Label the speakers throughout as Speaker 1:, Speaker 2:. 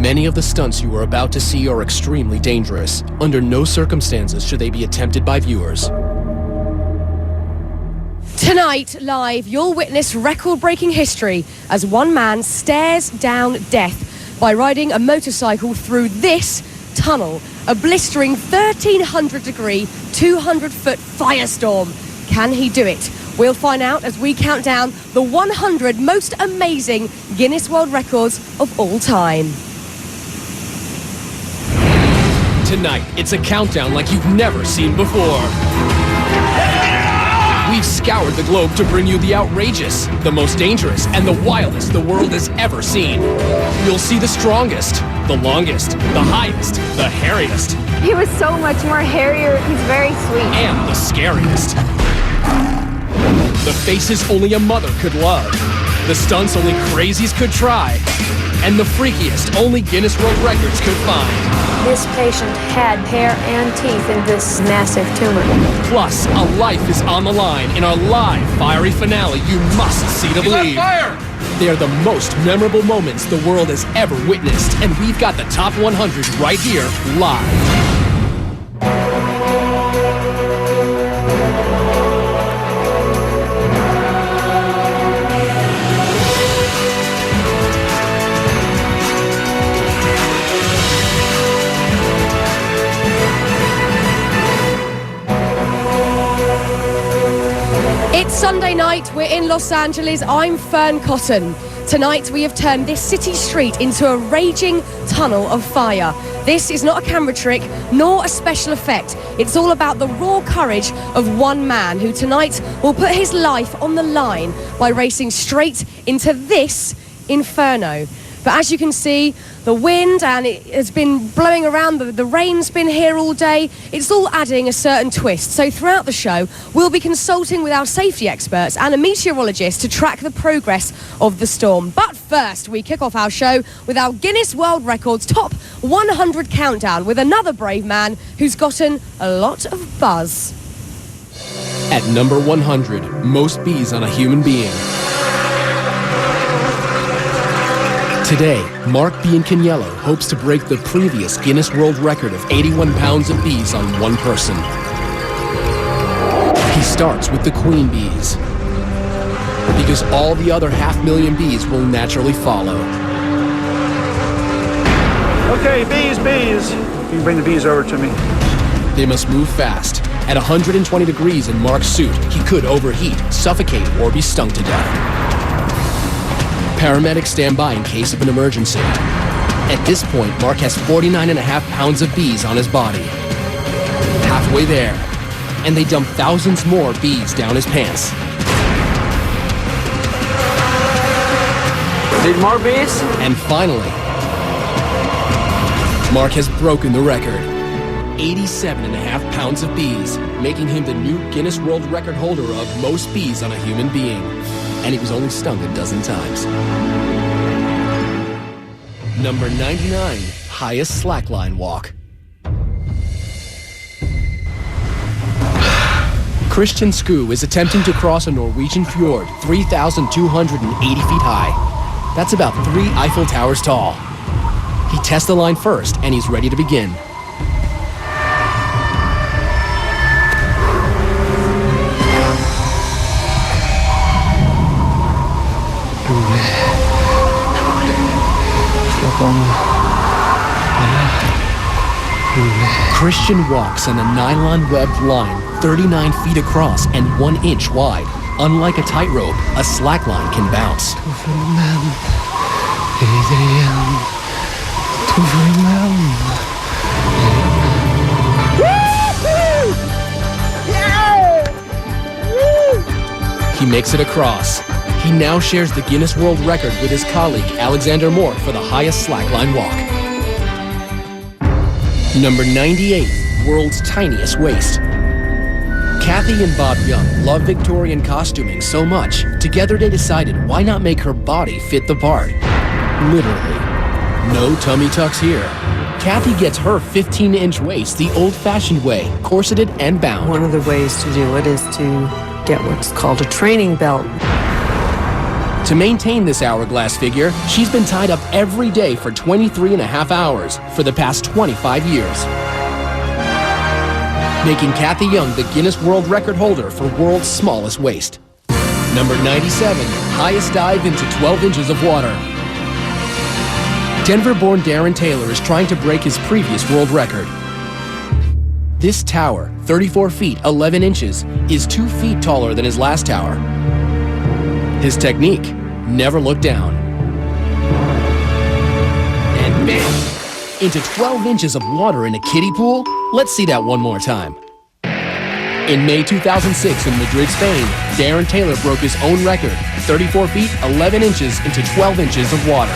Speaker 1: Many of the stunts you are about to see are extremely dangerous. Under no circumstances should they be attempted by viewers.
Speaker 2: Tonight, live, you'll witness record-breaking history as one man stares down death by riding a motorcycle through this tunnel, a blistering 1,300-degree, 200-foot firestorm. Can he do it? We'll find out as we count down the 100 most amazing Guinness World Records of all time.
Speaker 1: Tonight, it's a countdown like you've never seen before. We've scoured the globe to bring you the outrageous, the most dangerous, and the wildest the world has ever seen. You'll see the strongest, the longest, the highest, the hairiest.
Speaker 3: He was so much more hairier. He's very sweet.
Speaker 1: And the scariest. The faces only a mother could love. The stunts only crazies could try. And the freakiest only Guinness World Records could find.
Speaker 3: This patient had hair and teeth in this massive tumor.
Speaker 1: Plus, a life is on the line in our live fiery finale you must see to believe. They are the most memorable moments the world has ever witnessed, and we've got the top 100 right here, live.
Speaker 2: It's Sunday night, we're in Los Angeles, I'm Fern Cotton. Tonight we have turned this city street into a raging tunnel of fire. This is not a camera trick, nor a special effect. It's all about the raw courage of one man who tonight will put his life on the line by racing straight into this inferno. But as you can see, the wind and it has been blowing around, the rain's been here all day. It's all adding a certain twist. So throughout the show, we'll be consulting with our safety experts and a meteorologist to track the progress of the storm. But first, we kick off our show with our Guinness World Records Top 100 Countdown with another brave man who's gotten a lot of buzz.
Speaker 1: At number 100, most bees on a human being. Today, Mark Biancaniello hopes to break the previous Guinness World Record of 81 pounds of bees on one person. He starts with the queen bees, because all the other 500,000 bees will naturally follow.
Speaker 4: Okay, bees. Can you bring the bees over to me?
Speaker 1: They must move fast. At 120 degrees in Mark's suit, he could overheat, suffocate, or be stung to death. Paramedics stand by in case of an emergency. At this point, Mark has 49.5 pounds of bees on his body. Halfway there, and they dump thousands more bees down his pants.
Speaker 5: Need more bees?
Speaker 1: And finally, Mark has broken the record. 87.5 pounds of bees, making him the new Guinness World Record holder of most bees on a human being. And he was only stung a dozen times. Number 99, highest slackline walk. Christian Skue is attempting to cross a Norwegian fjord 3,280 feet high. That's about 3 Eiffel Towers tall. He tests the line first, and he's ready to begin. Christian walks on a nylon-webbed line 39 feet across and 1 inch wide. Unlike a tightrope, a slackline can bounce. He makes it across. He now shares the Guinness World Record with his colleague Alexander Moore for the highest slackline walk. Number 98, world's tiniest waist. Kathy and Bob Young love Victorian costuming so much, together they decided why not make her body fit the part. Literally. No tummy tucks here. Kathy gets her 15-inch waist the old-fashioned way, corseted and bound.
Speaker 6: One of the ways to do it is to get what's called a training belt.
Speaker 1: To maintain this hourglass figure, she's been tied up every day for 23.5 hours for the past 25 years, making Kathy Young the Guinness World Record holder for world's smallest waist. Number 97, highest dive into 12 inches of water. Denver-born Darren Taylor is trying to break his previous world record. This tower, 34 feet 11 inches, is 2 feet taller than his last tower. His technique, never look down. And bam! Into 12 inches of water in a kiddie pool? Let's see that one more time. In May 2006 in Madrid, Spain, Darren Taylor broke his own record, 34 feet 11 inches into 12 inches of water.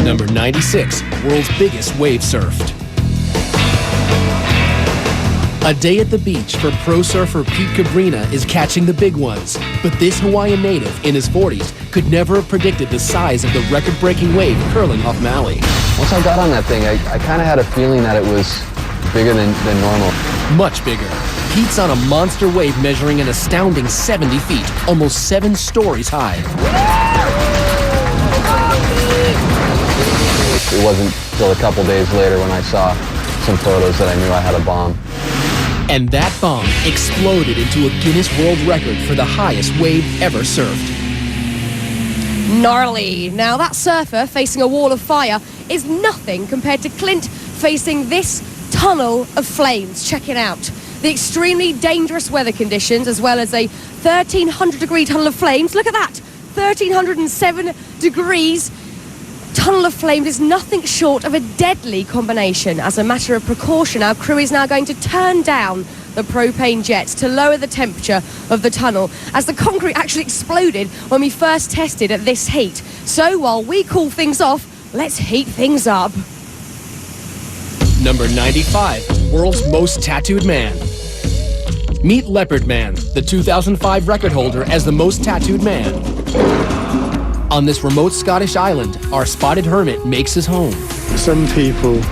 Speaker 1: Number 96, world's biggest wave surfed. A day at the beach for pro surfer Pete Cabrina is catching the big ones. But this Hawaiian native in his 40s could never have predicted the size of the record-breaking wave curling off Maui.
Speaker 5: Once I got on that thing, I kind of had a feeling that it was bigger than normal.
Speaker 1: Much bigger. Pete's on a monster wave measuring an astounding 70 feet, almost 7 stories high.
Speaker 5: It wasn't until a couple days later when I saw some photos that I knew I had a bomb.
Speaker 1: And that bomb exploded into a Guinness World Record for the highest wave ever surfed.
Speaker 2: Gnarly. Now that surfer facing a wall of fire is nothing compared to Clint facing this tunnel of flames. Check it out. The extremely dangerous weather conditions as well as a 1,300 degree tunnel of flames. Look at that. 1,307 degrees. Tunnel of flames is nothing short of a deadly combination. As a matter of precaution, our crew is now going to turn down the propane jets to lower the temperature of the tunnel, as the concrete actually exploded when we first tested at this heat. So while we cool things off, let's heat things up.
Speaker 1: Number 95, world's most tattooed man. Meet Leopard Man, the 2005 record holder as the most tattooed man. On this remote Scottish island, our spotted hermit makes his home.
Speaker 6: Some people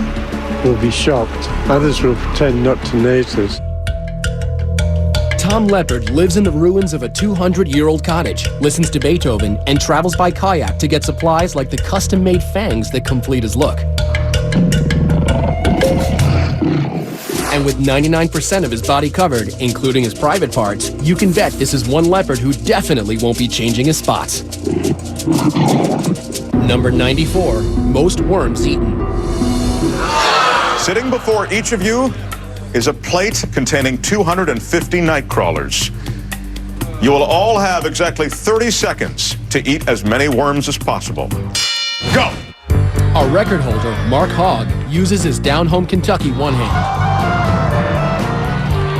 Speaker 6: will be shocked, others will pretend not to notice.
Speaker 1: Tom Leopard lives in the ruins of a 200-year-old cottage, listens to Beethoven, and travels by kayak to get supplies like the custom-made fangs that complete his look. And with 99% of his body covered, including his private parts, you can bet this is one leopard who definitely won't be changing his spots. Number 94, most worms eaten.
Speaker 7: Sitting before each of you is a plate containing 250 night crawlers. You will all have exactly 30 seconds to eat as many worms as possible. Go!
Speaker 1: Our record holder, Mark Hogg, uses his down-home Kentucky one hand.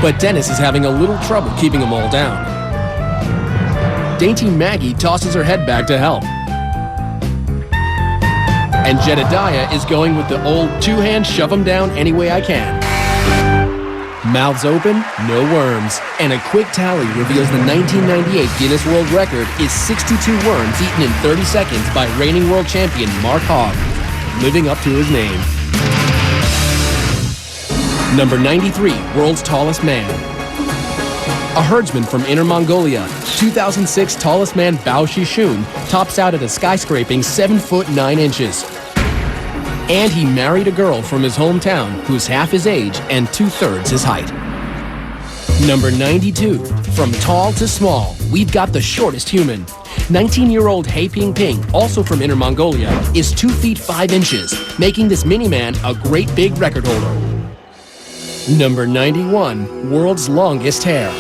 Speaker 1: But Dennis is having a little trouble keeping them all down. Dainty Maggie tosses her head back to help. And Jedediah is going with the old two-hand shove 'em down any way I can. Mouths open, no worms. And a quick tally reveals the 1998 Guinness World Record is 62 worms eaten in 30 seconds by reigning world champion Mark Hogg, living up to his name. Number 93, world's tallest man. A herdsman from Inner Mongolia, 2006 tallest man Bao Shishun tops out at a skyscraping 7 foot 9 inches. And he married a girl from his hometown who's half his age and 2/3 his height. Number 92, from tall to small, we've got the shortest human. 19-year-old He Ping Ping, also from Inner Mongolia, is 2 feet 5 inches, making this mini-man a great big record holder. Number 91, world's longest hair.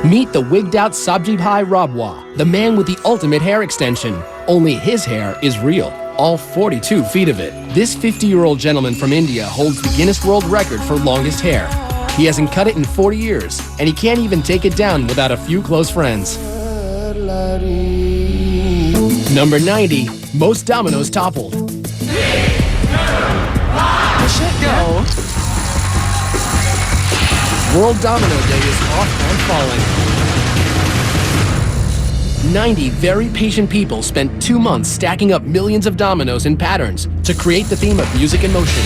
Speaker 1: Meet the wigged-out Sabjibhai Rabwa, the man with the ultimate hair extension. Only his hair is real, all 42 feet of it. This 50-year-old gentleman from India holds the Guinness World Record for longest hair. He hasn't cut it in 40 years, and he can't even take it down without a few close friends. Number 90, most dominoes toppled. Go. World Domino Day is off and falling. 90 very patient people spent 2 months stacking up millions of dominoes in patterns to create the theme of music and motion.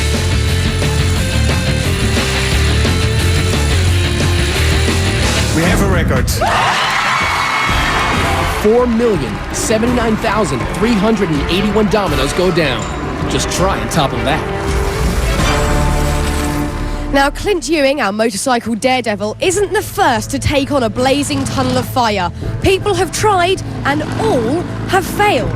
Speaker 7: records.
Speaker 1: 4,079,381 dominoes go down. Just try and topple that.
Speaker 2: Now, Clint Ewing, our motorcycle daredevil, isn't the first to take on a blazing tunnel of fire. People have tried, and all have failed.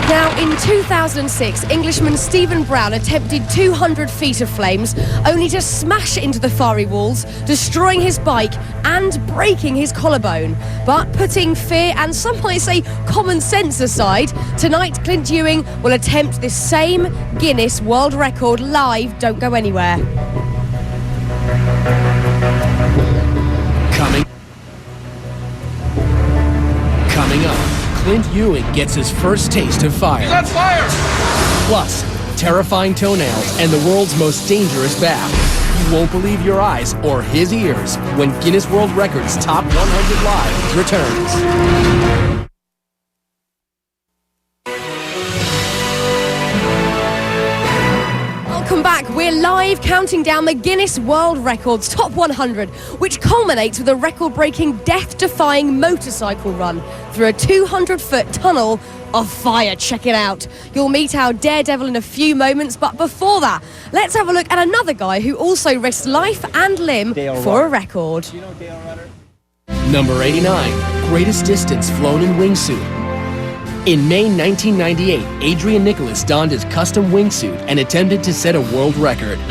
Speaker 2: Now, in 2006, Englishman Stephen Brown attempted 200 feet of flames, only to smash into the fiery walls, destroying his bike and breaking his collarbone. But putting fear and some might say common sense aside, tonight Clint Ewing will attempt this same Guinness World Record live. Don't go anywhere.
Speaker 1: Coming up, Clint Ewing gets his first taste of fire. He's on fire! Plus, terrifying toenails and the world's most dangerous bath. You won't believe your eyes or his ears when Guinness World Records Top 100 Live returns.
Speaker 2: Welcome back. We're live counting down the Guinness World Records Top 100, which culminates with a record-breaking, death-defying motorcycle run through a 200-foot tunnel of fire. Check it out. You'll meet our daredevil in a few moments, but before that, let's have a look at another guy who also risked life and limb for a record.
Speaker 1: Number 89, greatest distance flown in wingsuit. In May 1998, Adrian Nicholas donned his custom wingsuit and attempted to set a world record.
Speaker 4: 3, 2,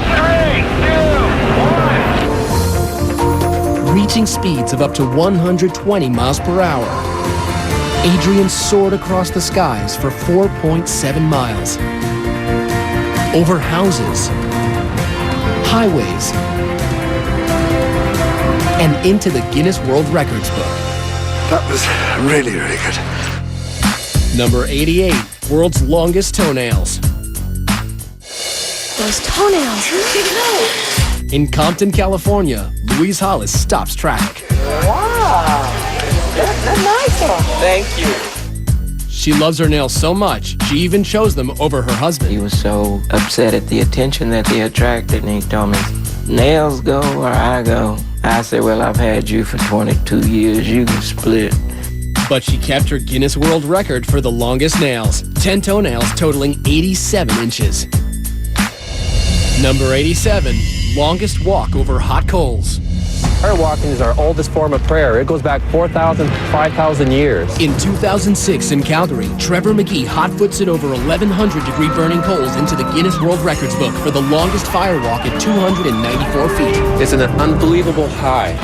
Speaker 4: 1.
Speaker 1: Reaching speeds of up to 120 miles per hour. Adrian soared across the skies for 4.7 miles. Over houses, highways, and into the Guinness World Records book.
Speaker 6: That was really, really good.
Speaker 1: Number 88, world's longest toenails.
Speaker 3: Those toenails. Where did they go?
Speaker 1: In Compton, California, Louise Hollis stops traffic.
Speaker 8: Wow, that's nice. Thank you.
Speaker 1: She loves her nails so much, she even chose them over her husband.
Speaker 8: He was so upset at the attention that they attracted, and he told me, nails go or I go. I said, well, I've had you for 22 years. You can split.
Speaker 1: But she kept her Guinness World Record for the longest nails, 10 toenails totaling 87 inches. Number 87, longest walk over hot coals.
Speaker 5: Prayer walking is our oldest form of prayer. It goes back 4,000, 5,000 years.
Speaker 1: In 2006 in Calgary, Trevor McGee hot-foots it over 1,100-degree burning coals into the Guinness World Records book for the longest fire walk at 294 feet.
Speaker 5: It's an unbelievable high.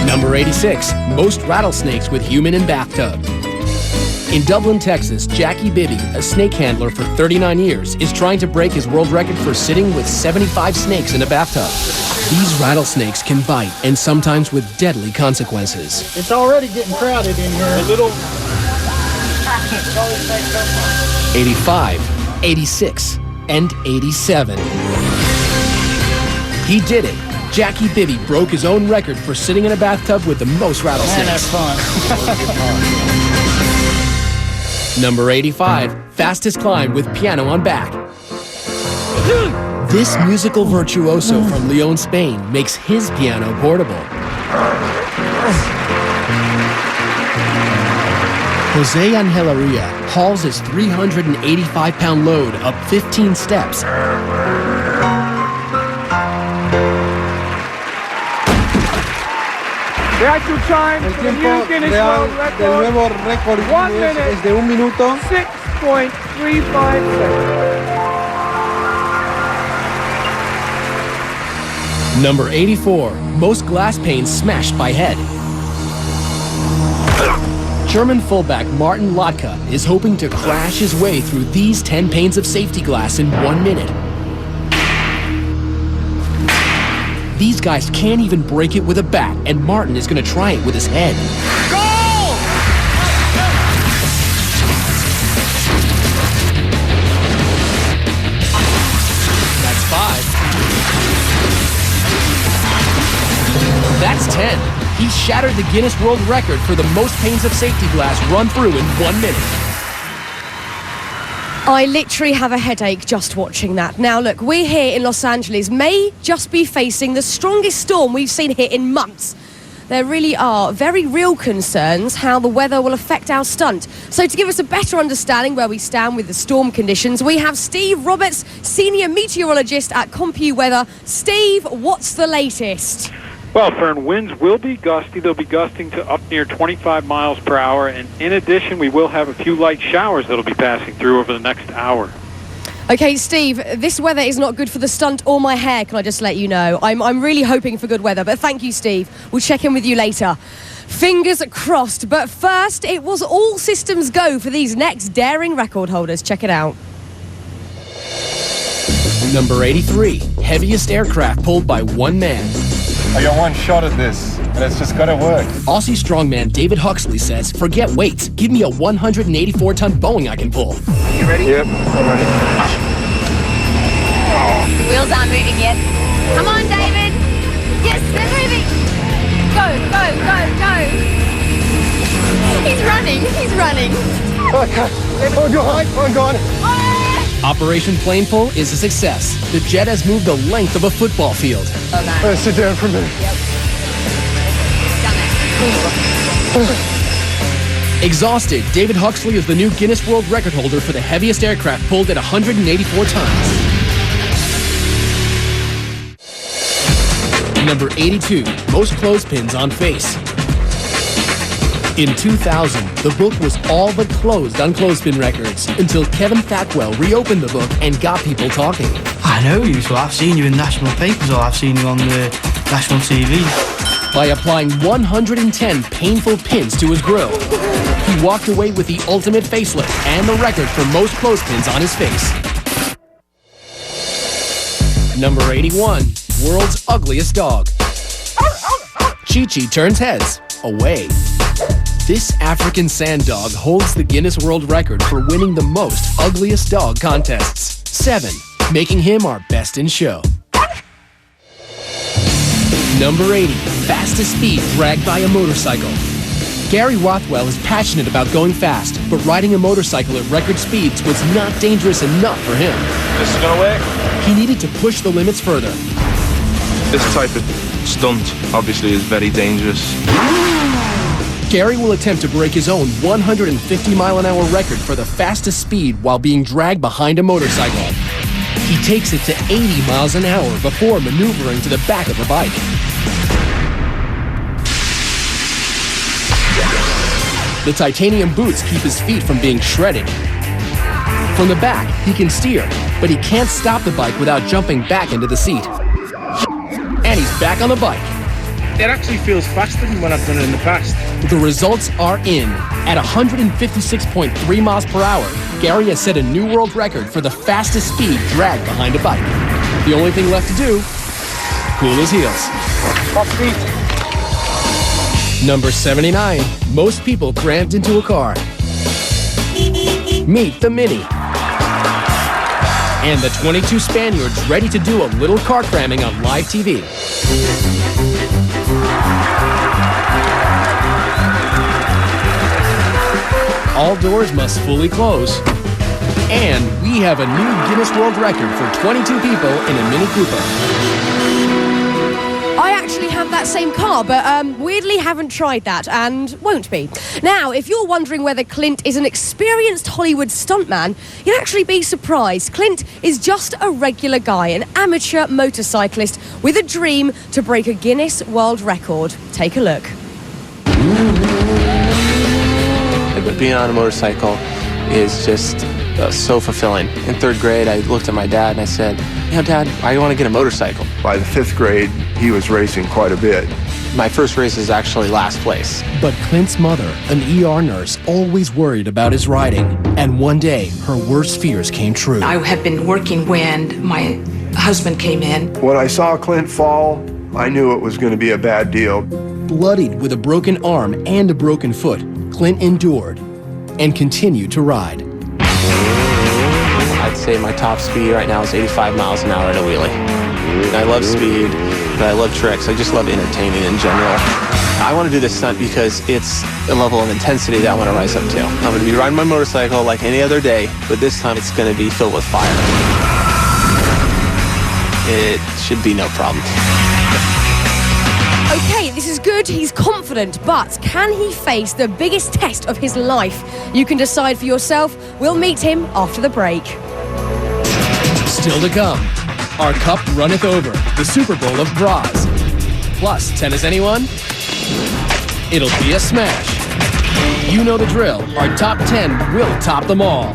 Speaker 1: Number 86, most rattlesnakes with human in bathtub. In Dublin, Texas, Jackie Bibby, a snake handler for 39 years, is trying to break his world record for sitting with 75 snakes in a bathtub. These rattlesnakes can bite, and sometimes with deadly consequences.
Speaker 9: It's already getting crowded in here.
Speaker 1: 85, 86, and 87. He did it. Jackie Bibby broke his own record for sitting in a bathtub with the most rattlesnakes.
Speaker 9: Man, that's fun.
Speaker 1: Number 85, fastest climb with piano on back. This musical virtuoso from Lyon, Spain, makes his piano portable. Jose Angeleria hauls his 385-pound load up 15 steps.
Speaker 10: The actual time for the new Guinness World Record, 1 minute,
Speaker 6: es de 1 minuto,
Speaker 10: 6.35 seconds.
Speaker 1: Number 84, most glass panes smashed by head. German fullback Martin Lotka is hoping to crash his way through these 10 panes of safety glass in 1 minute. These guys can't even break it with a bat, and Martin is going to try it with his head. Goal! That's 5. That's 10. He shattered the Guinness World Record for the most panes of safety glass run through in 1 minute.
Speaker 2: I literally have a headache just watching that. Now look, we're here in Los Angeles, may just be facing the strongest storm we've seen here in months. There really are very real concerns how the weather will affect our stunt. So to give us a better understanding where we stand with the storm conditions, we have Steve Roberts, Senior Meteorologist at CompuWeather. Steve, what's the latest?
Speaker 11: Well, Fern, winds will be gusty. They'll be gusting to up near 25 miles per hour. And in addition, we will have a few light showers that'll be passing through over the next hour.
Speaker 2: Okay, Steve, this weather is not good for the stunt or my hair, can I just let you know. I'm really hoping for good weather, but thank you, Steve. We'll check in with you later. Fingers crossed, but first, it was all systems go for these next daring record holders. Check it out.
Speaker 1: Number 83, heaviest aircraft pulled by one man.
Speaker 12: I got one shot at this, and it's just gotta work.
Speaker 1: Aussie strongman David Huxley says, forget weights, give me a 184-ton Boeing I can pull.
Speaker 12: You ready? Yep, I'm ready.
Speaker 13: Wheels aren't moving yet. Come on, David. Yes, they're moving. Go, go, go, go. He's running.
Speaker 12: Okay, I'm gone.
Speaker 1: Operation Plane Pull is a success. The jet has moved the length of a football field.
Speaker 12: Sit down for a minute.
Speaker 1: Exhausted, David Huxley is the new Guinness World Record holder for the heaviest aircraft pulled at 184 tons. Number 82, most clothespins on face. In 2000, the book was all but closed on clothespin records until Kevin Thackwell reopened the book and got people talking.
Speaker 14: I know you, so I've seen you in national papers or I've seen you on the national TV.
Speaker 1: By applying 110 painful pins to his grill, he walked away with the ultimate facelift and the record for most clothespins on his face. Number 81, world's ugliest dog. Chi-Chi turns heads away. This African sand dog holds the Guinness World Record for winning the most ugliest dog contests, 7, making him our best in show. Number 80, fastest speed dragged by a motorcycle. Gary Rothwell is passionate about going fast, but riding a motorcycle at record speeds was not dangerous enough for him.
Speaker 12: This is gonna work?
Speaker 1: He needed to push the limits further.
Speaker 12: This type of stunt, obviously, is very dangerous.
Speaker 1: Gary will attempt to break his own 150-mile-an-hour record for the fastest speed while being dragged behind a motorcycle. He takes it to 80 miles an hour before maneuvering to the back of a bike. The titanium boots keep his feet from being shredded. From the back, he can steer, but he can't stop the bike without jumping back into the seat. And he's back on the bike.
Speaker 9: It actually feels faster than when I've done it in the past.
Speaker 1: The results are in. At 156.3 miles per hour, Gary has set a new world record for the fastest speed dragged behind a bike. The only thing left to do, cool his heels. Number 79, most people crammed into a car. Meet the Mini. And the 22 Spaniards ready to do a little car cramming on live TV. All doors must fully close. And we have a new Guinness World Record for 22 people in a Mini Cooper.
Speaker 2: I actually have that same car, but weirdly haven't tried that and won't be. Now, if you're wondering whether Clint is an experienced Hollywood stuntman, you'd actually be surprised. Clint is just a regular guy, an amateur motorcyclist with a dream to break a Guinness World Record. Take a look.
Speaker 15: Being on a motorcycle is just so fulfilling. In 3rd grade, I looked at my dad and I said, you know, Dad, I want to get a motorcycle.
Speaker 16: By the 5th grade, he was racing quite a bit.
Speaker 15: My first race is actually last place.
Speaker 1: But Clint's mother, an ER nurse, always worried about his riding. And one day, her worst fears came true.
Speaker 17: I had been working when my husband came in.
Speaker 16: When I saw Clint fall, I knew it was going to be a bad deal.
Speaker 1: Bloodied with a broken arm and a broken foot, Clint endured and continued to ride.
Speaker 15: I'd say my top speed right now is 85 miles an hour at a wheelie. I love speed, and I love tricks. I just love entertaining in general. I want to do this stunt because it's a level of intensity that I want to rise up to. I'm going to be riding my motorcycle like any other day, but this time it's going to be filled with fire. It should be no problem.
Speaker 2: Okay, this is good, he's confident, but can he face the biggest test of his life? You can decide for yourself. We'll meet him after the break.
Speaker 1: Still to come, our cup runneth over, the Super Bowl of bras. Plus, tennis anyone? It'll be a smash. You know the drill, our top 10 will top them all.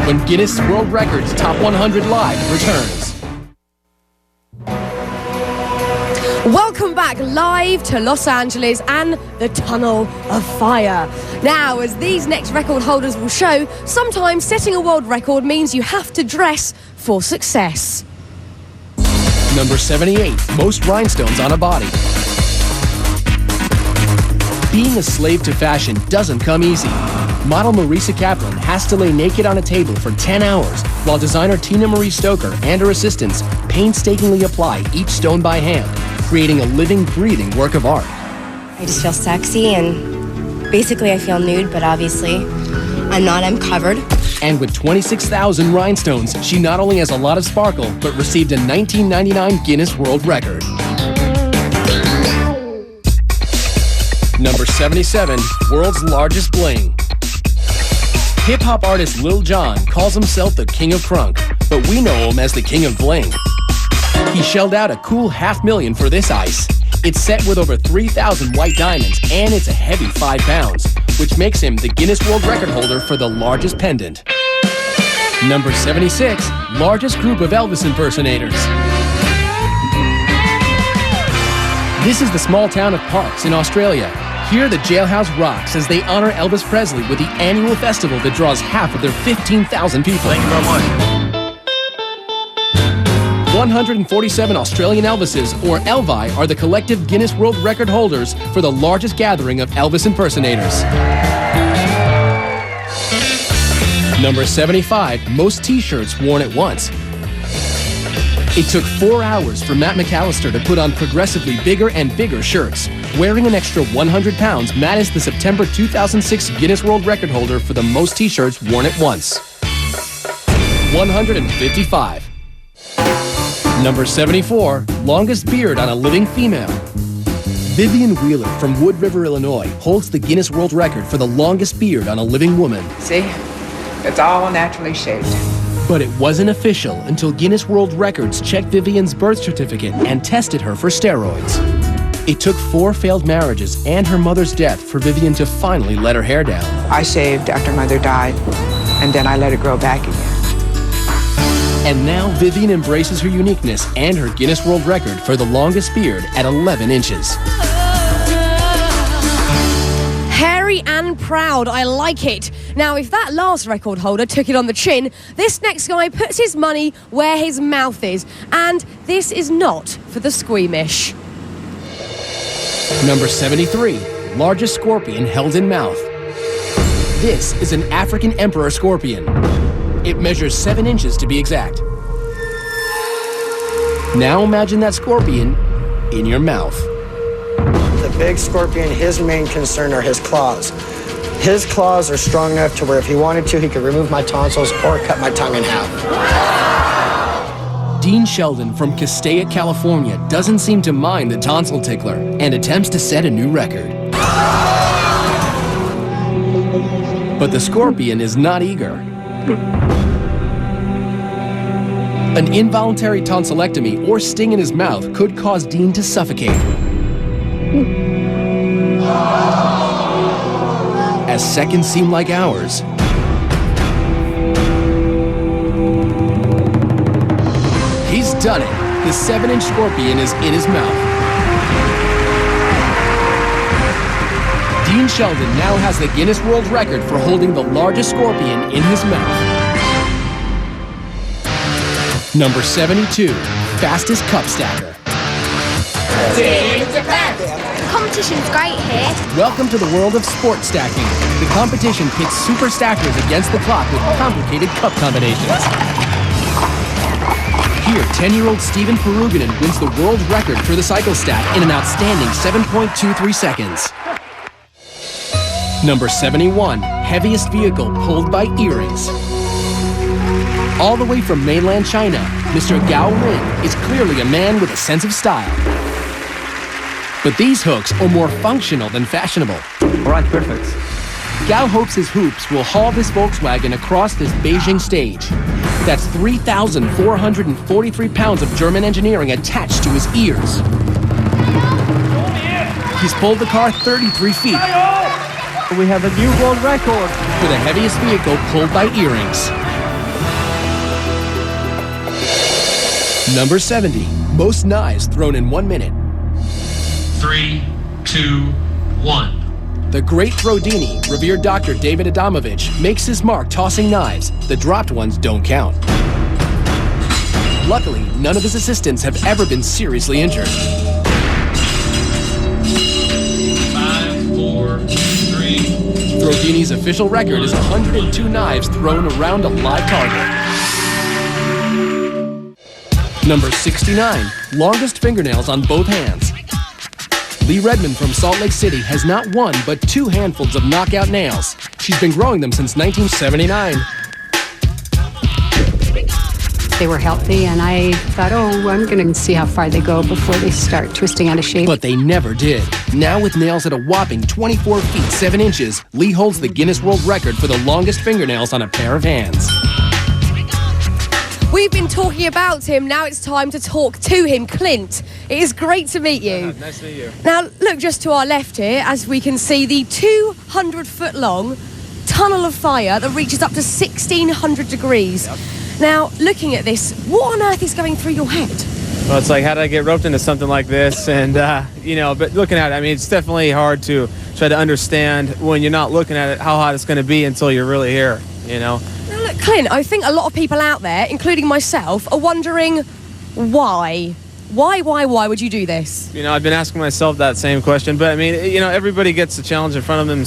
Speaker 1: When Guinness World Records Top 100 Live returns.
Speaker 2: Welcome back live to Los Angeles and the Tunnel of Fire. Now, as these next record holders will show, sometimes setting a world record means you have to dress for success.
Speaker 1: Number 78, most rhinestones on a body. Being a slave to fashion doesn't come easy. Model Marisa Kaplan has to lay naked on a table for 10 hours, while designer Tina Marie Stoker and her assistants painstakingly apply each stone by hand, creating a living, breathing work of art.
Speaker 18: I just feel sexy and basically I feel nude, but obviously I'm not, I'm covered.
Speaker 1: And with 26,000 rhinestones, she not only has a lot of sparkle, but received a 1999 Guinness World Record. Number 77, world's largest bling. Hip-hop artist Lil Jon calls himself the King of Crunk, but we know him as the King of Bling. He shelled out a cool $500,000 for this ice. It's set with over 3,000 white diamonds, and it's a heavy 5 pounds, which makes him the Guinness World Record holder for the largest pendant. Number 76, largest group of Elvis impersonators. This is the small town of Parkes in Australia. Here, the jailhouse rocks as they honor Elvis Presley with the annual festival that draws half of their 15,000 people.
Speaker 4: Thank you very much.
Speaker 1: 147 Australian Elvises, or Elvi, are the collective Guinness World Record holders for the largest gathering of Elvis impersonators. Number 75, most t-shirts worn at once. It took 4 hours for Matt McAllister to put on progressively bigger and bigger shirts. Wearing an extra 100 pounds, Matt is the September 2006 Guinness World Record holder for the most t-shirts worn at once. 155. Number 74, longest beard on a living female. Vivian Wheeler from Wood River, Illinois, holds the Guinness World Record for the longest beard on a living woman.
Speaker 19: See, it's all naturally shaped.
Speaker 1: But it wasn't official until Guinness World Records checked Vivian's birth certificate and tested her for steroids. It took 4 failed marriages and her mother's death for Vivian to finally let her hair down.
Speaker 19: I shaved after Mother died, and then I let it grow back again.
Speaker 1: And now Vivian embraces her uniqueness and her Guinness World Record for the longest beard at 11 inches.
Speaker 2: Hairy and proud, I like it. Now, if that last record holder took it on the chin, this next guy puts his money where his mouth is. And this is not for the squeamish.
Speaker 1: Number 73, largest scorpion held in mouth. This is an African emperor scorpion. It measures 7 inches to be exact. Now imagine that scorpion in your mouth.
Speaker 20: The big scorpion, his main concern are his claws. His claws are strong enough to where if he wanted to, he could remove my tonsils or cut my tongue in half.
Speaker 1: Dean Sheldon from Castaic, California doesn't seem to mind the tonsil tickler and attempts to set a new record. But the scorpion is not eager. An involuntary tonsillectomy or sting in his mouth could cause Dean to suffocate. As seconds seem like hours, he's done it. The 7-inch scorpion is in his mouth. Dean Sheldon now has the Guinness World Record for holding the largest scorpion in his mouth. Number 72, fastest cup stacker.
Speaker 13: The competition's great here.
Speaker 1: Welcome to the world of sport stacking. The competition pits super stackers against the clock with complicated cup combinations. Here, 10-year-old Steven Peruganen wins the world record for the cycle stack in an outstanding 7.23 seconds. Number 71, heaviest vehicle pulled by earrings. All the way from mainland China, Mr. Gao Lin is clearly a man with a sense of style. But these hooks are more functional than fashionable.
Speaker 21: All right, perfect.
Speaker 1: Gao hopes his hoops will haul this Volkswagen across this Beijing stage. That's 3,443 pounds of German engineering attached to his ears. He's pulled the car 33 feet.
Speaker 21: We have a new world record
Speaker 1: for the heaviest vehicle pulled by earrings. Number 70, most knives thrown in 1 minute.
Speaker 22: 3, 2, 1.
Speaker 1: The great Throdini, revered Dr. David Adamovich, makes his mark tossing knives. The dropped ones don't count. Luckily, none of his assistants have ever been seriously injured.
Speaker 22: 5, 4, 3.
Speaker 1: Throdini's official record is 102 knives thrown around a live target. Number 69, longest fingernails on both hands. Lee Redmond from Salt Lake City has not one but 2 handfuls of knockout nails. She's been growing them since 1979.
Speaker 23: They were healthy, and I thought, oh, I'm going to see how far they go before they start twisting out of shape.
Speaker 1: But they never did. Now with nails at a whopping 24 feet 7 inches, Lee holds the Guinness World Record for the longest fingernails on a pair of hands.
Speaker 2: We've been talking about him, now it's time to talk to him. Clint, it is great to meet you.
Speaker 24: Nice to meet you.
Speaker 2: Now, look just to our left here, as we can see the 200-foot-long tunnel of fire that reaches up to 1,600 degrees. Yep. Now, looking at this, what on earth is going through your head?
Speaker 24: Well, it's like, how did I get roped into something like this? And, you know, but looking at it, I mean, it's definitely hard to try to understand when you're not looking at it how hot it's going to be until you're really here, you know?
Speaker 2: Now, look, Clint, I think a lot of people out there, including myself, are wondering why. Why would you do this?
Speaker 24: You know, I've been asking myself that same question, but I mean, you know, everybody gets a challenge in front of them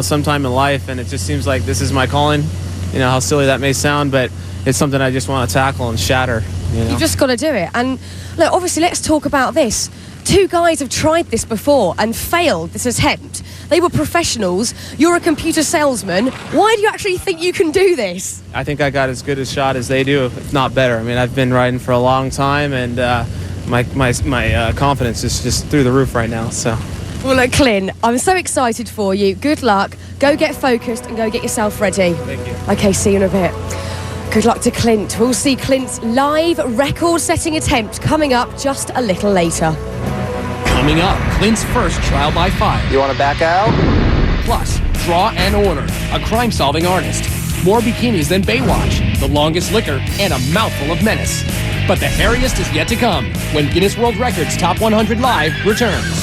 Speaker 24: sometime in life, and it just seems like this is my calling. You know, how silly that may sound, but it's something I just want to tackle and shatter. You know?
Speaker 2: You've just got to do it. And look, obviously, let's talk about this. 2 guys have tried this before and failed this attempt. They were professionals. You're a computer salesman. Why do you actually think you can do this?
Speaker 24: I think I got as good a shot as they do, if not better. I mean, I've been riding for a long time, and my confidence is just through the roof right now. So.
Speaker 2: Well, look, Clint, I'm so excited for you. Good luck. Go get focused and go get yourself ready.
Speaker 24: Thank you.
Speaker 2: Okay, see you in a bit. Good luck to Clint. We'll see Clint's live record-setting attempt coming up just a little later.
Speaker 1: Coming up, Clint's first trial by fire.
Speaker 5: You want to back out?
Speaker 1: Plus, Draw and Order, a crime-solving artist. More bikinis than Baywatch, the longest liquor, and a mouthful of menace. But the hairiest is yet to come when Guinness World Records Top 100 Live returns.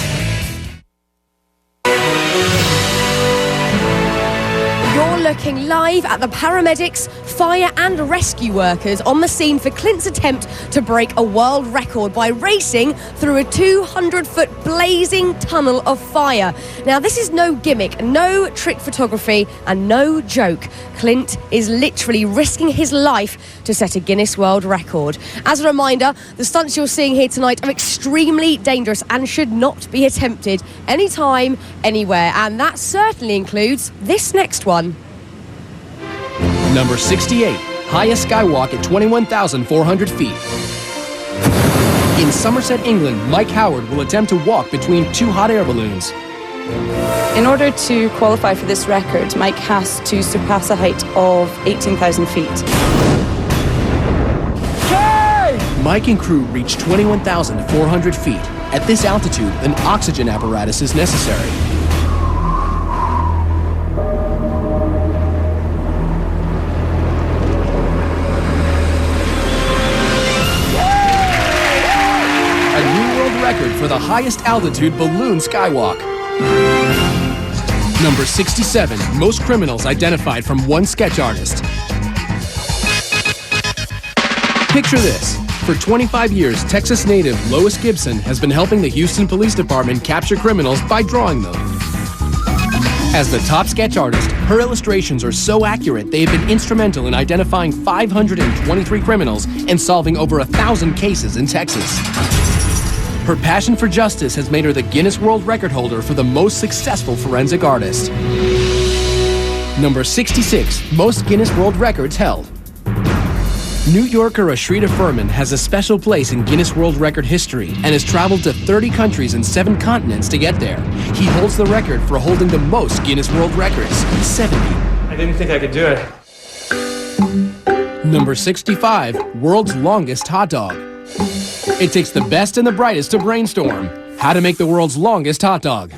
Speaker 2: You're looking live at the paramedics, fire and rescue workers on the scene for Clint's attempt to break a world record by racing through a 200-foot blazing tunnel of fire. Now, this is no gimmick, no trick photography, and no joke. Clint is literally risking his life to set a Guinness World Record. As a reminder, the stunts you're seeing here tonight are extremely dangerous and should not be attempted anytime, anywhere. And that certainly includes this next one.
Speaker 1: Number 68, highest skywalk at 21,400 feet. In Somerset, England, Mike Howard will attempt to walk between 2 hot air balloons.
Speaker 25: In order to qualify for this record, Mike has to surpass a height of 18,000 feet.
Speaker 1: Mike and crew reach 21,400 feet. At this altitude, an oxygen apparatus is necessary. Record for the highest altitude balloon skywalk. Number 67, most criminals identified from one sketch artist. Picture this. For 25 years, Texas native Lois Gibson has been helping the Houston Police Department capture criminals by drawing them. As the top sketch artist, her illustrations are so accurate they have been instrumental in identifying 523 criminals and solving over 1,000 cases in Texas. Her passion for justice has made her the Guinness World Record holder for the most successful forensic artist. Number 66, most Guinness World Records held. New Yorker Ashrita Furman has a special place in Guinness World Record history and has traveled to 30 countries and 7 continents to get there. He holds the record for holding the most Guinness World Records, 70.
Speaker 9: I didn't think I could do it.
Speaker 1: Number 65, world's longest hot dog. It takes the best and the brightest to brainstorm how to make the world's longest hot dog.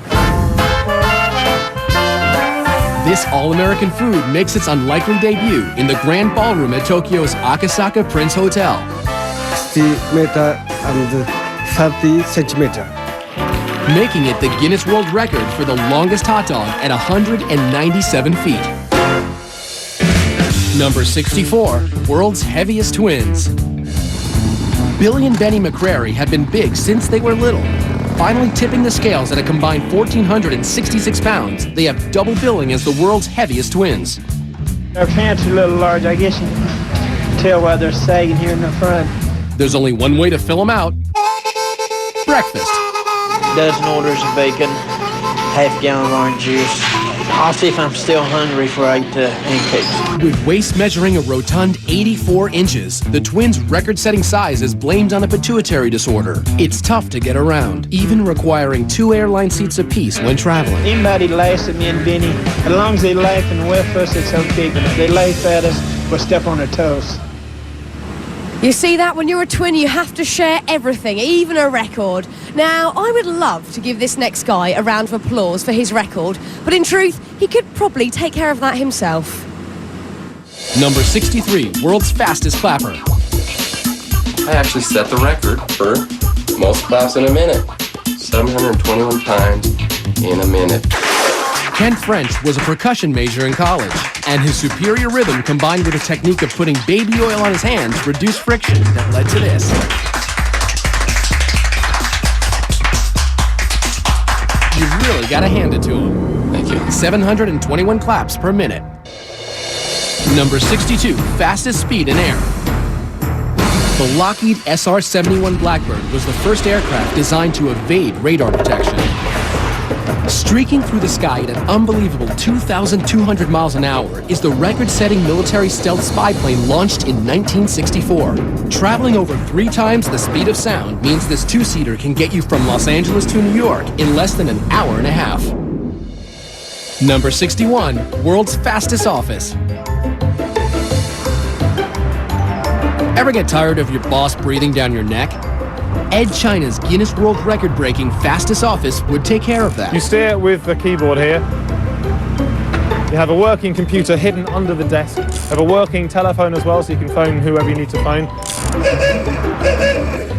Speaker 1: This all-American food makes its unlikely debut in the Grand Ballroom at Tokyo's Akasaka Prince Hotel.
Speaker 3: 60 meter and 30 centimeter.
Speaker 1: Making it the Guinness World Record for the longest hot dog at 197 feet. Number 64, world's heaviest twins. Billy and Benny McCrary have been big since they were little. Finally tipping the scales at a combined 1,466 pounds, they have double billing as the world's heaviest twins.
Speaker 21: Our pants are a little large. I guess you can tell why they're sagging here in the front.
Speaker 1: There's only one way to fill them out. Breakfast.
Speaker 21: Dozen orders of bacon, half-gallon of orange juice. I'll see if I'm still hungry before I eat the pancakes.
Speaker 1: With waist measuring a rotund 84 inches, the twins' record-setting size is blamed on a pituitary disorder. It's tough to get around, even requiring 2 airline seats apiece when traveling.
Speaker 21: Anybody laughs at me and Benny, as long as they laugh and with us, it's okay. But if they laugh at us, we'll step on their toes.
Speaker 2: You see that? When you're a twin, you have to share everything, even a record. Now, I would love to give this next guy a round of applause for his record, but in truth, he could probably take care of that himself.
Speaker 1: Number 63, world's fastest clapper.
Speaker 6: I actually set the record for most claps in a minute. 721 times in a minute.
Speaker 1: Ken French was a percussion major in college, and his superior rhythm combined with a technique of putting baby oil on his hands reduced friction that led to this. You've really got to hand it to him.
Speaker 6: Thank you.
Speaker 1: 721 claps per minute. Number 62, fastest speed in air. The Lockheed SR-71 Blackbird was the first aircraft designed to evade radar detection. Streaking through the sky at an unbelievable 2,200 miles an hour is the record-setting military stealth spy plane launched in 1964. Traveling over 3 times the speed of sound means this 2-seater can get you from Los Angeles to New York in less than an hour and a half. Number 61, world's fastest office. Ever get tired of your boss breathing down your neck? Ed China's Guinness World Record-breaking fastest office would take care of that.
Speaker 9: You steer with the keyboard here. You have a working computer hidden under the desk. You have a working telephone as well, so you can phone whoever you need to phone.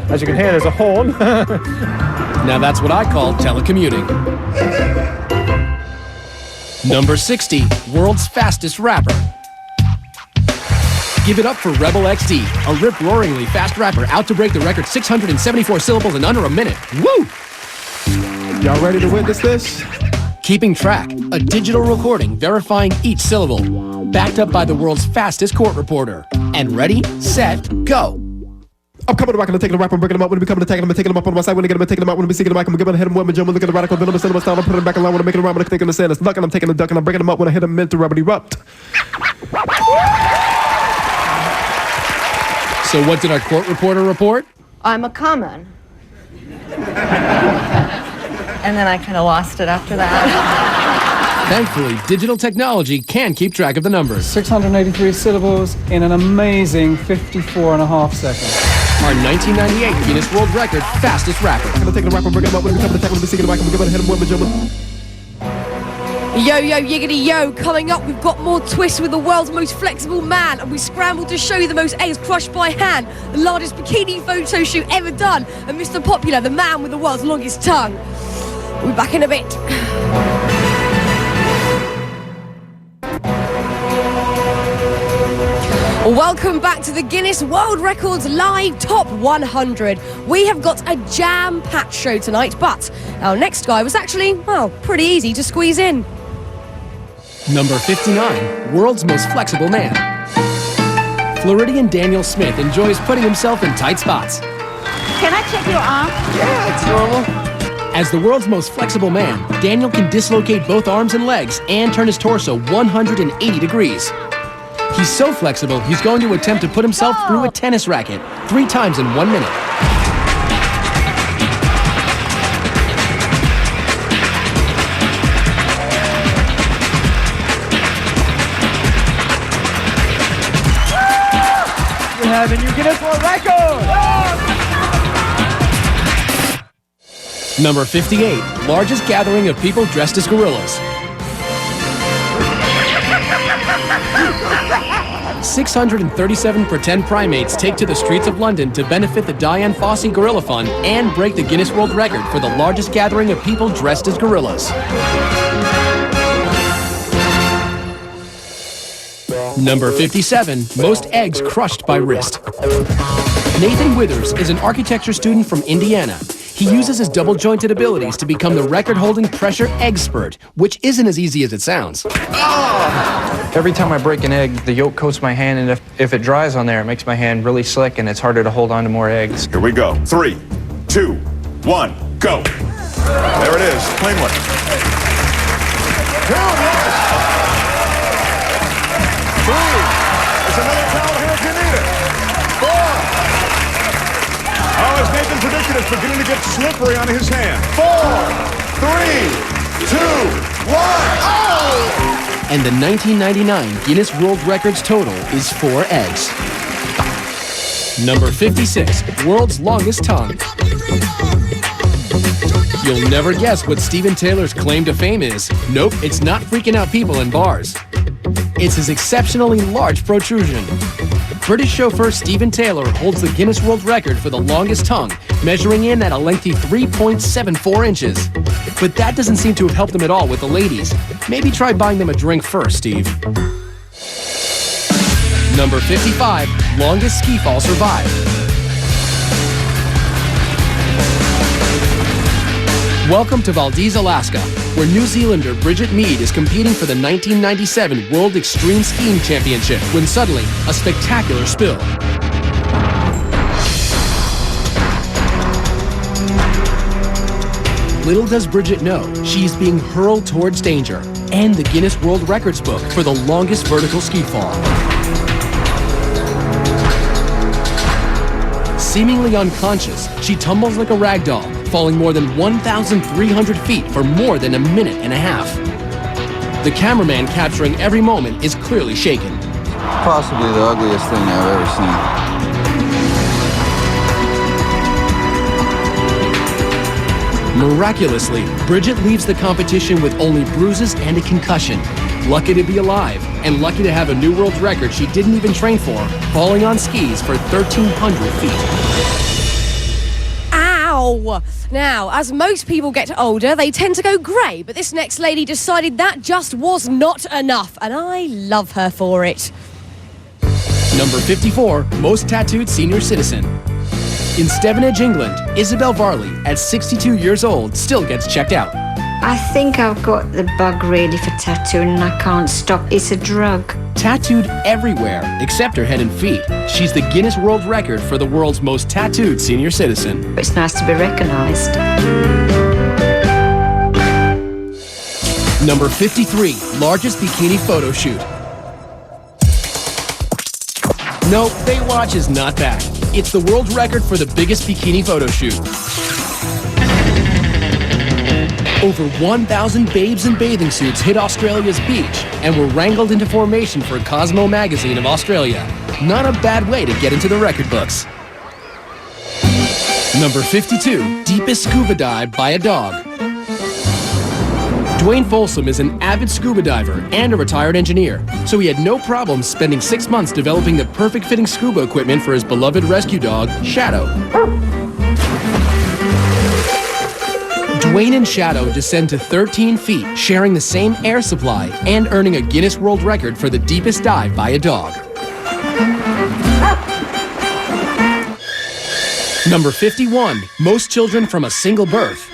Speaker 9: As you can hear, there's a horn.
Speaker 1: Now that's what I call telecommuting. Number 60, world's fastest rapper. Give it up for Rebel XD, a rip-roaringly fast rapper out to break the record 674 syllables in under a minute. Woo!
Speaker 7: Y'all ready to witness this?
Speaker 1: Keeping track, a digital recording verifying each syllable, backed up by the world's fastest court reporter. And ready, set, go.
Speaker 7: I'm coming to rock and taking the rap and breaking them up. When we come to taking them and taking them up on my side. When I get them and taking them out. When we see them, I'm giving hit them with my jump. Look at the radical villain, cinema style. I'm putting them back along when I'm making them rhyme. When I'm thinking the sand, it's luck and I'm taking the duck and I'm breaking them up. When I hit them, meant to rubber erupt.
Speaker 1: So what did our court reporter report?
Speaker 8: I'm a common. And then I kind of lost it after that.
Speaker 1: Thankfully, digital technology can keep track of the numbers.
Speaker 21: 683 syllables in an amazing 54.5 seconds.
Speaker 1: Our 1998 Guinness World Record fastest rapper.
Speaker 7: I'm gonna take the rap and break them up. When we come to tackle them, we see them, I'm giving hit them with my jump.
Speaker 2: Yo, yo, yiggity, yo. Coming up, we've got more twists with the world's most flexible man, and we scrambled to show you the most eggs crushed by hand, the largest bikini photo shoot ever done, and Mr. Popular, the man with the world's longest tongue. We'll be back in a bit. Welcome back to the Guinness World Records Live Top 100. We have got a jam-packed show tonight, but our next guy was actually, well, pretty easy to squeeze in.
Speaker 1: Number 59, world's most flexible man. Floridian Daniel Smith enjoys putting himself in tight spots.
Speaker 13: Can I check your arm?
Speaker 1: Yeah, it's normal. As the world's most flexible man, Daniel can dislocate both arms and legs and turn his torso 180 degrees. He's so flexible, he's going to attempt to put himself through a tennis racket 3 times in 1 minute.
Speaker 21: You have a new Guinness World Record!
Speaker 1: Number 58, largest gathering of people dressed as gorillas. 637 pretend primates take to the streets of London to benefit the Dian Fossey Gorilla Fund and break the Guinness World Record for the largest gathering of people dressed as gorillas. Number 57, most eggs crushed by wrist. Nathan Withers is an architecture student from Indiana. He uses his double-jointed abilities to become the record-holding pressure egg spurt, which isn't as easy as it sounds.
Speaker 10: Every time I break an egg, the yolk coats my hand, and if it dries on there, it makes my hand really slick, and it's harder to hold on to more eggs.
Speaker 11: Here we go. 3, 2, 1, go. There it is, cleanly. 3. There's another towel here if you need it. 4. Oh, as Nathan predicted, it's beginning to get slippery on his hand. 4, 3, 2, 1. Oh!
Speaker 1: And the 1999 Guinness World Records total is 4 eggs. Number 56, world's longest tongue. You'll never guess what Steven Taylor's claim to fame is. Nope, it's not freaking out people in bars. It's his exceptionally large protrusion. British chauffeur Steven Taylor holds the Guinness World Record for the longest tongue, measuring in at a lengthy 3.74 inches. But that doesn't seem to have helped him at all with the ladies. Maybe try buying them a drink first, Steve. Number 55, longest ski fall survived. Welcome to Valdez, Alaska, where New Zealander Bridget Mead is competing for the 1997 World Extreme Skiing Championship when suddenly a spectacular spill. Little does Bridget know, she's being hurled towards danger and the Guinness World Records book for the longest vertical ski fall. Seemingly unconscious, she tumbles like a rag doll, falling more than 1,300 feet for more than a minute and a half. The cameraman capturing every moment is clearly shaken.
Speaker 5: Possibly the ugliest thing I've ever seen.
Speaker 1: Miraculously, Bridget leaves the competition with only bruises and a concussion. Lucky to be alive, and lucky to have a new world record she didn't even train for, falling on skis for 1,300 feet.
Speaker 2: Ow! Now, as most people get older, they tend to go grey, but this next lady decided that just was not enough, and I love her for it.
Speaker 1: Number 54, most tattooed senior citizen. In Stevenage, England, Isabel Varley, at 62 years old, still gets checked out.
Speaker 12: I think I've got the bug really for tattooing and I can't stop. It's a drug.
Speaker 1: Tattooed everywhere, except her head and feet. She's the Guinness World Record for the world's most tattooed senior citizen.
Speaker 12: It's nice to be recognised.
Speaker 1: Number 53, largest bikini photo shoot. Nope, Baywatch is not back. It's the world record for the biggest bikini photo shoot. Over 1,000 babes in bathing suits hit Australia's beach and were wrangled into formation for Cosmo magazine of Australia. Not a bad way to get into the record books. Number 52, deepest scuba dive by a dog. Dwayne Folsom is an avid scuba diver and a retired engineer, so he had no problem spending 6 months developing the perfect fitting scuba equipment for his beloved rescue dog, Shadow. Dwayne and Shadow descend to 13 feet, sharing the same air supply and earning a Guinness World Record for the deepest dive by a dog. Number 51, most children from a single birth.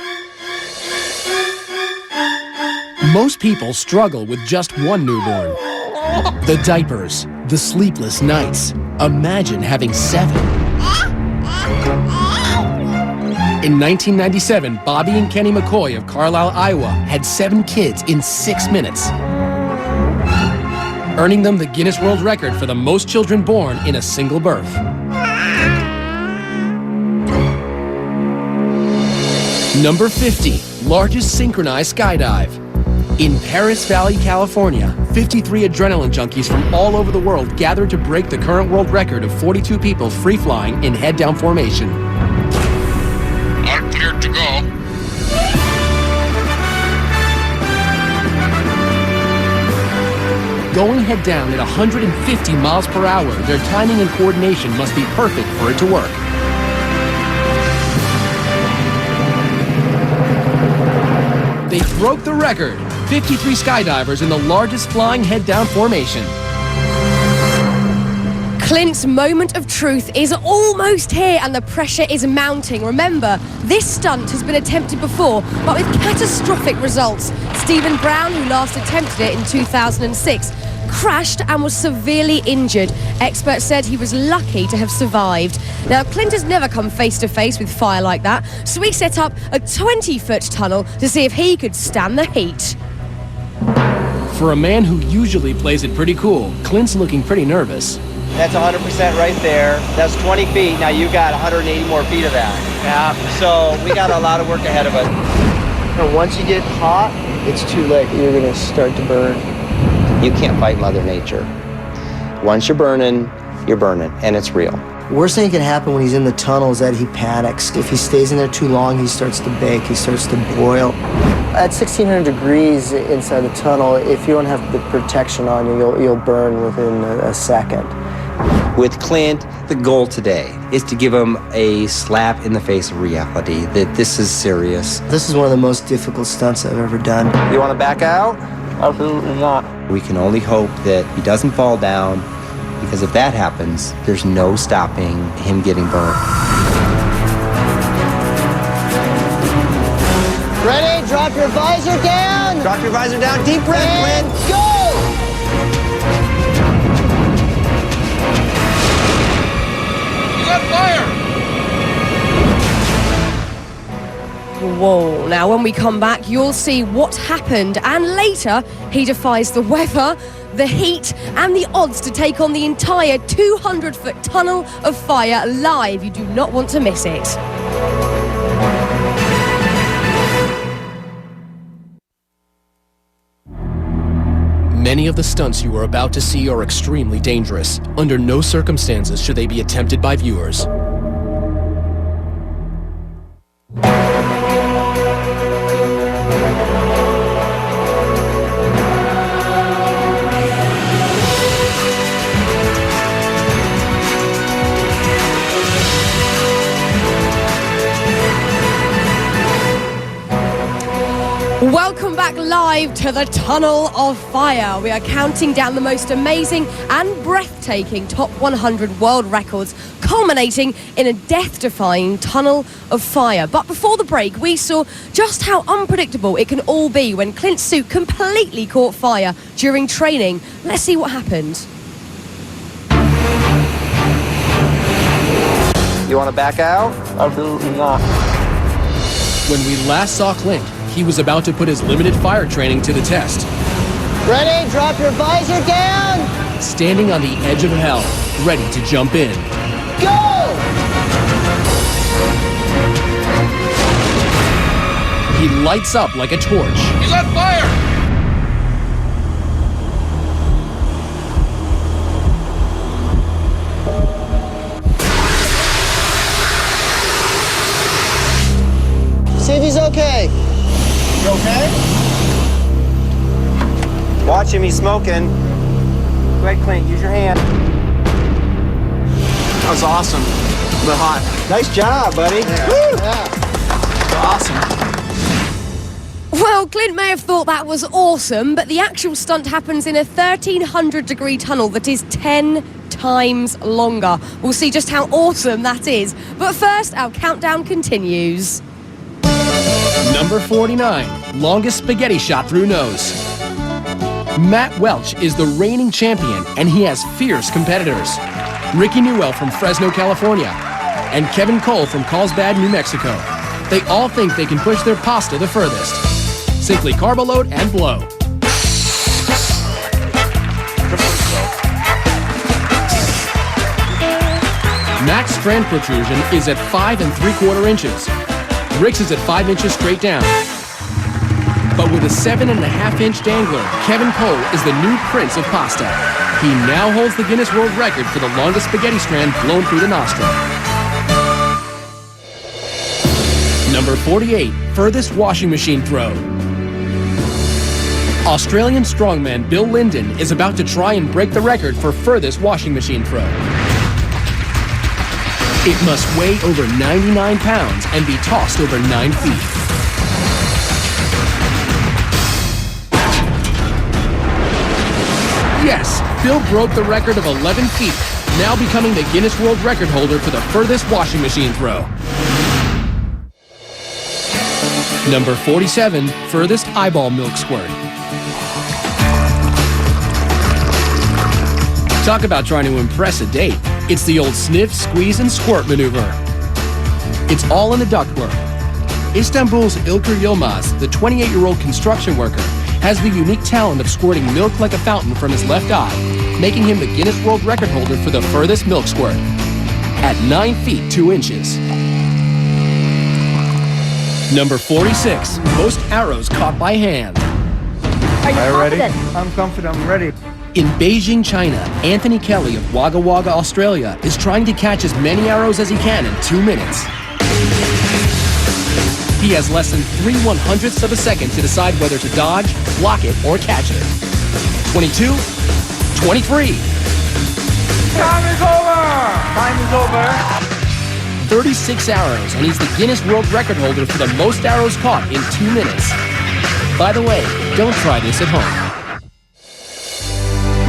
Speaker 1: Most people struggle with just one newborn. The diapers, the sleepless nights. Imagine having 7. In 1997, Bobby and Kenny McCoy of Carlisle, Iowa had 7 kids in 6 minutes, earning them the Guinness World Record for the most children born in a single birth. Number 50, largest synchronized skydive. In Paris Valley, California, 53 adrenaline junkies from all over the world gathered to break the current world record of 42 people free-flying in head-down formation.
Speaker 22: Are cleared to go.
Speaker 1: Going head-down at 150 miles per hour, their timing and coordination must be perfect for it to work. They broke the record. 53 skydivers in the largest flying head-down formation.
Speaker 2: Clint's moment of truth is almost here and the pressure is mounting. Remember, this stunt has been attempted before, but with catastrophic results. Stephen Brown, who last attempted it in 2006, crashed and was severely injured. Experts said he was lucky to have survived. Now, Clint has never come face to face with fire like that, so he set up a 20-foot tunnel to see if he could stand the heat.
Speaker 1: For a man who usually plays it pretty cool, Clint's looking pretty nervous.
Speaker 14: That's 100% right there. That's 20 feet. Now you got 180 more feet of that. Yeah. So we got a lot of work ahead of us. And once you get hot, it's too late. You're going to start to burn. You can't fight Mother Nature. Once you're burning, and it's real.
Speaker 20: Worst thing that can happen when he's in the tunnel is that he panics. If he stays in there too long, he starts to bake, he starts to boil. At 1,600 degrees inside the tunnel, if you don't have the protection on you, you'll burn within a second.
Speaker 14: With Clint, the goal today is to give him a slap in the face of reality, that this is serious.
Speaker 20: This is one of the most difficult stunts I've ever done.
Speaker 14: You want to back out? Absolutely not. We can only hope that he doesn't fall down, because if that happens, there's no stopping him getting burned.
Speaker 20: Ready? Drop your visor down.
Speaker 14: Drop your visor down. Deep breath,
Speaker 20: and
Speaker 14: Clint.
Speaker 20: Go!
Speaker 22: He's on fire!
Speaker 2: Whoa. Now, when we come back, you'll see what happened, and later, he defies the weather, the heat, and the odds to take on the entire 200-foot tunnel of fire live. You do not want to miss it.
Speaker 1: Many of the stunts you are about to see are extremely dangerous. Under no circumstances should they be attempted by viewers.
Speaker 2: Welcome back live to the Tunnel of Fire. We are counting down the most amazing and breathtaking top 100 world records, culminating in a death-defying tunnel of fire. But before the break, we saw just how unpredictable it can all be when Clint's suit completely caught fire during training. Let's see what happened.
Speaker 14: You want to back out? Absolutely not.
Speaker 1: When we last saw Clint, he was about to put his limited fire training to the test.
Speaker 20: Ready? Drop your visor down.
Speaker 1: Standing on the edge of hell, ready to jump in.
Speaker 20: Go!
Speaker 1: He lights up like a torch.
Speaker 22: He's on fire!
Speaker 20: See if he's okay. You okay?
Speaker 14: Watch him, he's smoking. Go ahead, Clint, use your hand.
Speaker 10: That was awesome, but hot.
Speaker 14: Nice job, buddy.
Speaker 20: Yeah.
Speaker 14: Woo!
Speaker 10: Awesome.
Speaker 2: Well, Clint may have thought that was awesome, but the actual stunt happens in a 1,300-degree tunnel that is 10 times longer. We'll see just how awesome that is. But first, our countdown continues.
Speaker 1: Number 49, longest spaghetti shot through nose. Matt Welch is the reigning champion, and he has fierce competitors. Ricky Newell from Fresno, California, and Kevin Cole from Carlsbad, New Mexico. They all think they can push their pasta the furthest. Simply carb load and blow. Matt's strand protrusion is at 5 3/4 inches. Rick's is at 5 inches straight down. But with a 7.5-inch dangler, Kevin Cole is the new prince of pasta. He now holds the Guinness World Record for the longest spaghetti strand blown through the nostril. Number 48, furthest washing machine throw. Australian strongman Bill Linden is about to try and break the record for furthest washing machine throw. It must weigh over 99 pounds and be tossed over 9 feet. Yes, Bill broke the record of 11 feet, now becoming the Guinness World Record holder for the furthest washing machine throw. Number 47, furthest eyeball milk squirt. Talk about trying to impress a date. It's the old sniff, squeeze, and squirt maneuver. It's all in the ductwork. Istanbul's Ilker Yilmaz, the 28-year-old construction worker, has the unique talent of squirting milk like a fountain from his left eye, making him the Guinness World Record holder for the furthest milk squirt at 9 feet 2 inches. Number 46, most arrows caught by hand.
Speaker 21: Are you confident? I'm confident. I'm ready.
Speaker 1: In Beijing, China, Anthony Kelly of Wagga Wagga, Australia, is trying to catch as many arrows as he can in 2 minutes. He has less than 3/100ths of a second to decide whether to dodge, block it, or catch it. 22, 23.
Speaker 21: Time is over! Time is over.
Speaker 1: 36 arrows, and he's the Guinness World Record holder for the most arrows caught in 2 minutes. By the way, don't try this at home.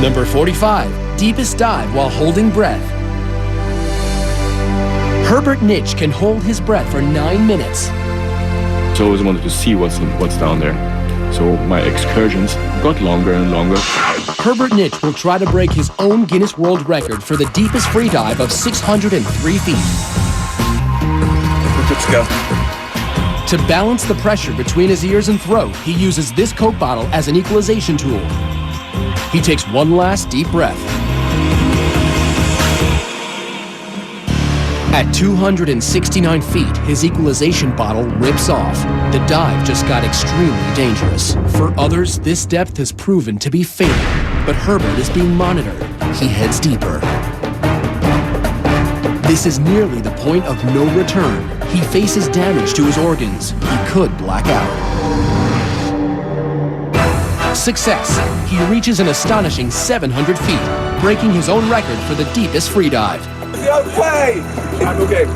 Speaker 1: Number 45, deepest dive while holding breath. Herbert Nitsch can hold his breath for 9 minutes.
Speaker 4: I always wanted to see what's down there. So my excursions got longer and longer.
Speaker 1: Herbert Nitsch will try to break his own Guinness World Record for the deepest free dive of 603 feet.
Speaker 4: Let's go.
Speaker 1: To balance the pressure between his ears and throat, he uses this Coke bottle as an equalization tool. He takes one last deep breath. At 269 feet, his equalization bottle rips off. The dive just got extremely dangerous. For others, this depth has proven to be fatal, but Herbert is being monitored. He heads deeper. This is nearly the point of no return. He faces damage to his organs. He could black out. Success. He reaches an astonishing 700 feet, breaking his own record for the deepest free dive.
Speaker 21: Okay! I'm okay.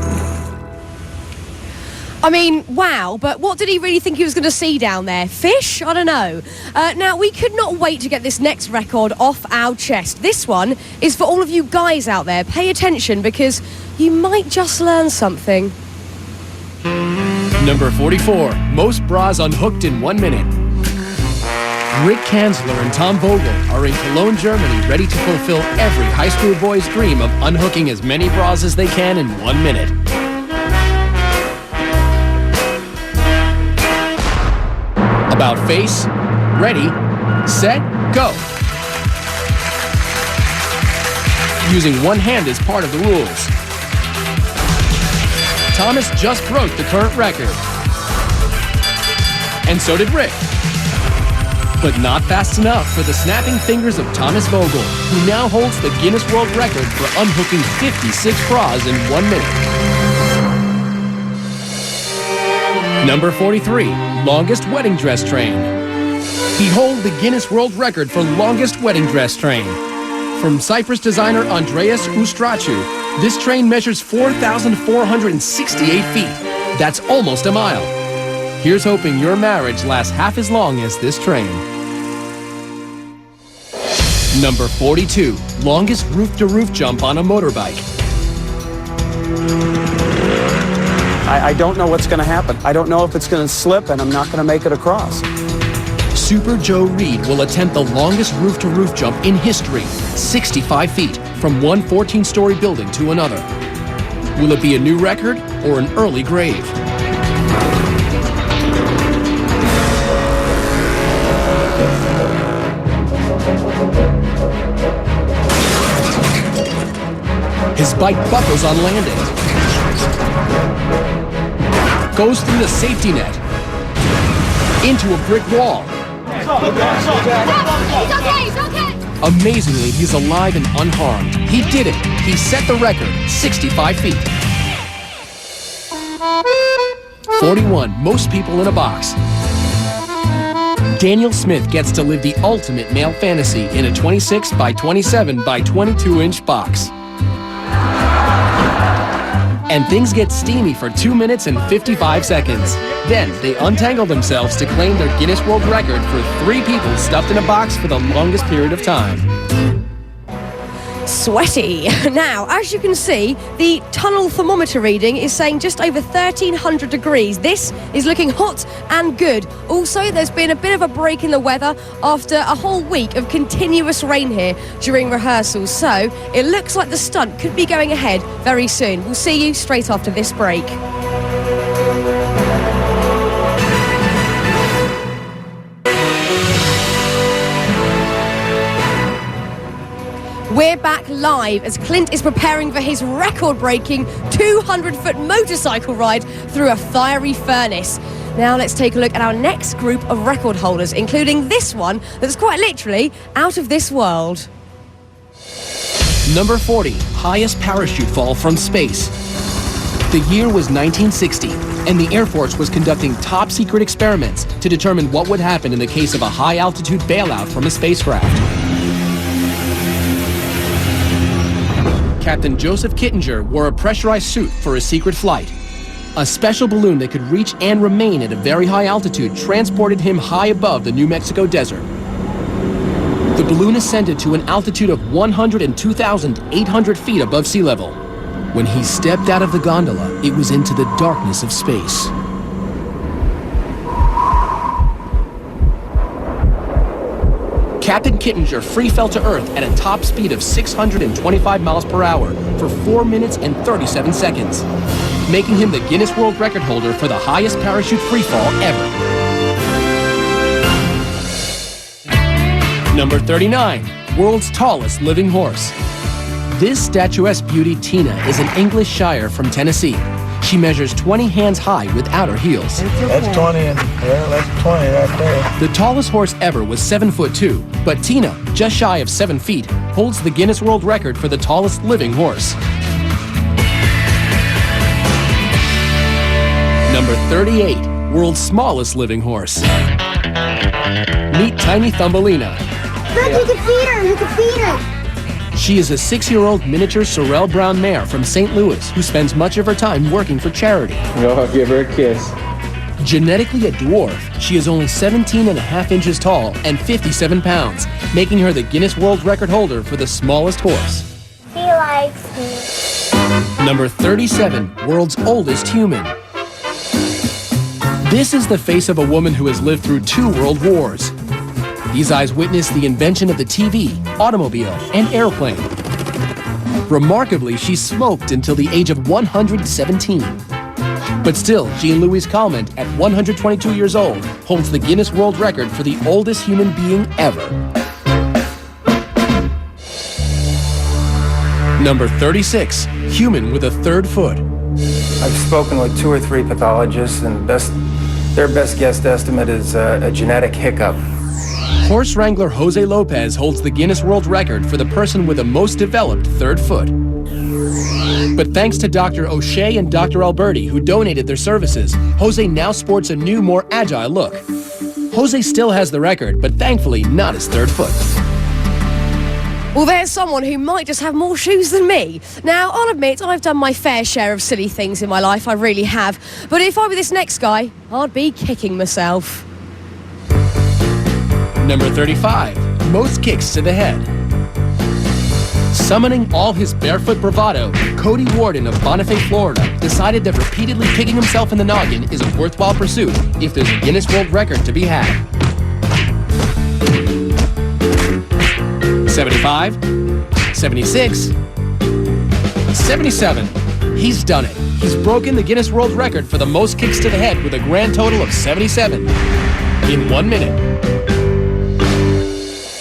Speaker 2: I mean, wow, but what did he really think he was going to see down there? Fish? I don't know. Now, we could not wait to get this next record off our chest. This one is for all of you guys out there. Pay attention because you might just learn something.
Speaker 1: Number 44, most bras unhooked in 1 minute. Rick Kanzler and Tom Vogel are in Cologne, Germany, ready to fulfill every high school boy's dream of unhooking as many bras as they can in 1 minute. About face, ready, set, go. Using one hand as part of the rules. Thomas just broke the current record. And so did Rick. But not fast enough for the snapping fingers of Thomas Vogel, who now holds the Guinness World Record for unhooking 56 bras in 1 minute. Number 43, longest wedding dress train. Behold the Guinness World Record for longest wedding dress train. From Cyprus designer Andreas Ustrachu, this train measures 4,468 feet. That's almost a mile. Here's hoping your marriage lasts half as long as this train. Number 42, longest roof-to-roof jump on a motorbike.
Speaker 15: I don't know what's going to happen. I don't know if it's going to slip, and I'm not going to make it across.
Speaker 1: Super Joe Reed will attempt the longest roof-to-roof jump in history, 65 feet, from one 14-story building to another. Will it be a new record or an early grave? His bike buckles on landing. Goes through the safety net. Into a brick wall.
Speaker 13: He's okay.
Speaker 1: Amazingly, he's alive and unharmed. He did it. He set the record, 65 feet. 41, most people in a box. Daniel Smith gets to live the ultimate male fantasy in a 26 by 27 by 22-inch box. And things get steamy for 2 minutes and 55 seconds. Then they untangle themselves to claim their Guinness World Record for 3 people stuffed in a box for the longest period of time.
Speaker 2: Sweaty. Now, as you can see, the tunnel thermometer reading is saying just over 1,300 degrees. This is looking hot and good. Also, there's been a bit of a break in the weather after a whole week of continuous rain here during rehearsals. So, it looks like the stunt could be going ahead very soon. We'll see you straight after this break. We're back live as Clint is preparing for his record-breaking 200-foot motorcycle ride through a fiery furnace. Now let's take a look at our next group of record holders, including this one that's quite literally out of this world.
Speaker 1: Number 40, highest parachute fall from space. The year was 1960, and the Air Force was conducting top-secret experiments to determine what would happen in the case of a high-altitude bailout from a spacecraft. Captain Joseph Kittinger wore a pressurized suit for a secret flight. A special balloon that could reach and remain at a very high altitude transported him high above the New Mexico desert. The balloon ascended to an altitude of 102,800 feet above sea level. When he stepped out of the gondola, it was into the darkness of space. Captain Kittinger free fell to Earth at a top speed of 625 miles per hour for 4 minutes and 37 seconds, making him the Guinness World Record holder for the highest parachute free fall ever. Number 39, world's tallest living horse. This statuesque beauty, Tina, is an English Shire from Tennessee. She measures 20 hands high without her heels.
Speaker 21: That's 20, and that's 20 right there.
Speaker 1: The tallest horse ever was 7'2", but Tina, just shy of 7 feet, holds the Guinness World Record for the tallest living horse. Number 38, world's smallest living horse. Meet Tiny Thumbelina.
Speaker 13: Look, you can feed her. You can feed her.
Speaker 1: She is a 6-year-old miniature Sorrel Brown mare from St. Louis who spends much of her time working for charity.
Speaker 5: Go give her a kiss.
Speaker 1: Genetically a dwarf, she is only 17.5 inches tall and 57 pounds, making her the Guinness World Record holder for the smallest horse.
Speaker 13: He likes me.
Speaker 1: Number 37, world's oldest human. This is the face of a woman who has lived through 2 world wars. These eyes witnessed the invention of the TV, automobile, and airplane. Remarkably, she smoked until the age of 117. But still, Jean-Louise Calment, at 122 years old, holds the Guinness World Record for the oldest human being ever. Number 36, human with a 3rd foot.
Speaker 16: I've spoken with 2 or 3 pathologists, and their best guess estimate is a genetic hiccup.
Speaker 1: Horse wrangler Jose Lopez holds the Guinness World Record for the person with the most developed 3rd foot. But thanks to Dr. O'Shea and Dr. Alberti, who donated their services, Jose now sports a new, more agile look. Jose still has the record, but thankfully not his 3rd foot.
Speaker 2: Well, there's someone who might just have more shoes than me. Now, I'll admit, I've done my fair share of silly things in my life, I really have. But if I were this next guy, I'd be kicking myself.
Speaker 1: Number 35, most kicks to the head. Summoning all his barefoot bravado, Cody Warden of Bonifay, Florida, decided that repeatedly kicking himself in the noggin is a worthwhile pursuit if there's a Guinness World Record to be had. 75, 76, 77. He's done it. He's broken the Guinness World Record for the most kicks to the head with a grand total of 77 in 1 minute.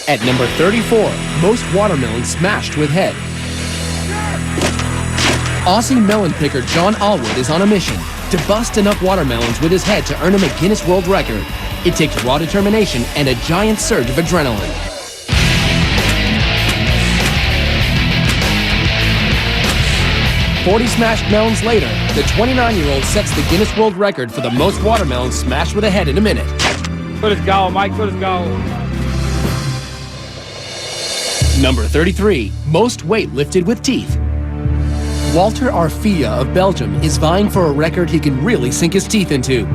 Speaker 1: At number 34, most watermelons smashed with head. Aussie melon picker John Allwood is on a mission to bust enough watermelons with his head to earn him a Guinness World Record. It takes raw determination and a giant surge of adrenaline. 40 smashed melons later, the 29-year-old sets the Guinness World Record for the most watermelons smashed with a head in a minute.
Speaker 9: Good as goal, Mike, good as goal.
Speaker 1: Number 33, most weight lifted with teeth. Walter Arfia of Belgium is vying for a record he can really sink his teeth into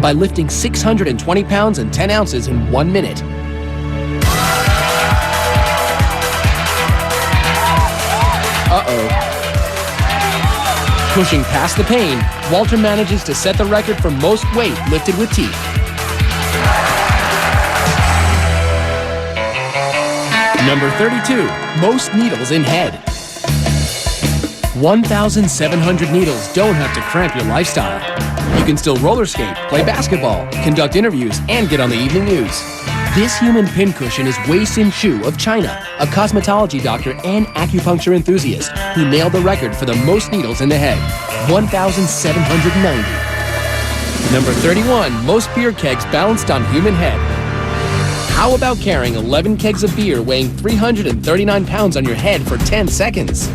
Speaker 1: by lifting 620 pounds and 10 ounces in 1 minute. Uh-oh. Pushing past the pain, Walter manages to set the record for most weight lifted with teeth. Number 32, most needles in head. 1,700 needles don't have to cramp your lifestyle. You can still roller skate, play basketball, conduct interviews, and get on the evening news. This human pincushion is Wei Xin Shu of China, a cosmetology doctor and acupuncture enthusiast who nailed the record for the most needles in the head, 1,790. Number 31, most beer kegs balanced on human head. How about carrying 11 kegs of beer weighing 339 pounds on your head for 10 seconds?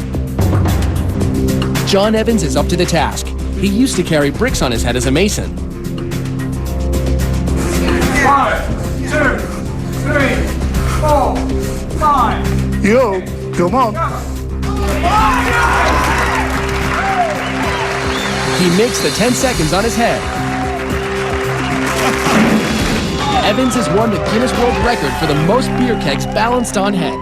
Speaker 1: John Evans is up to the task. He used to carry bricks on his head as a mason.
Speaker 22: 5, 2, 3, 4, 5.
Speaker 11: Yo, come on.
Speaker 1: He makes the 10 seconds on his head. Evans has won the Guinness World Record for the most beer kegs balanced on head.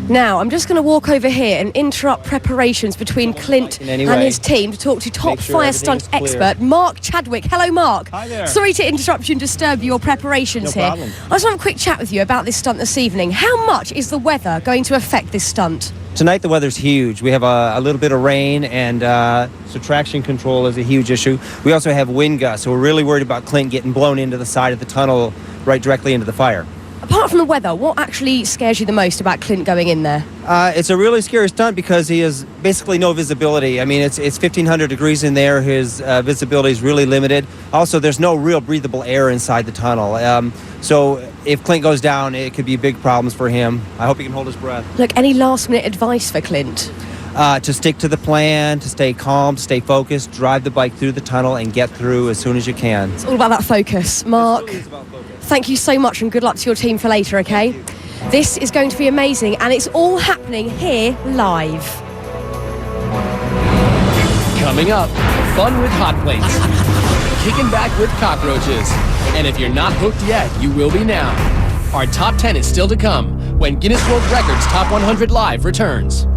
Speaker 2: Now, I'm just going to walk over here and interrupt preparations between Clint and his team to talk to top fire stunt expert Mark Chadwick. Hello, Mark.
Speaker 17: Hi there.
Speaker 2: Sorry to interrupt you and disturb your preparations here.
Speaker 17: problem.
Speaker 2: I just want to have a quick chat with you about this stunt this evening. How much is the weather going to affect this stunt?
Speaker 14: Tonight the weather's huge. We have a little bit of rain, and so traction control is a huge issue. We also have wind gusts, so we're really worried about Clint getting blown into the side of the tunnel right directly into the fire.
Speaker 2: Apart from the weather, what actually scares you the most about Clint going in there?
Speaker 14: It's a really scary stunt because he has basically no visibility. I mean, it's 1,500 degrees in there. His visibility is really limited. Also, there's no real breathable air inside the tunnel. So if Clint goes down, it could be big problems for him. I hope he can hold his breath.
Speaker 2: Look, any last-minute advice for Clint?
Speaker 14: To stick to the plan, to stay calm, to stay focused, drive the bike through the tunnel and get through as soon as you can.
Speaker 2: It's all about that focus. Mark, thank you so much and good luck to your team for later, okay? This is going to be amazing and it's all happening here live.
Speaker 1: Coming up, fun with hot plates. Kicking back with cockroaches. And if you're not hooked yet, you will be now. Our top 10 is still to come when Guinness World Records Top 100 Live returns.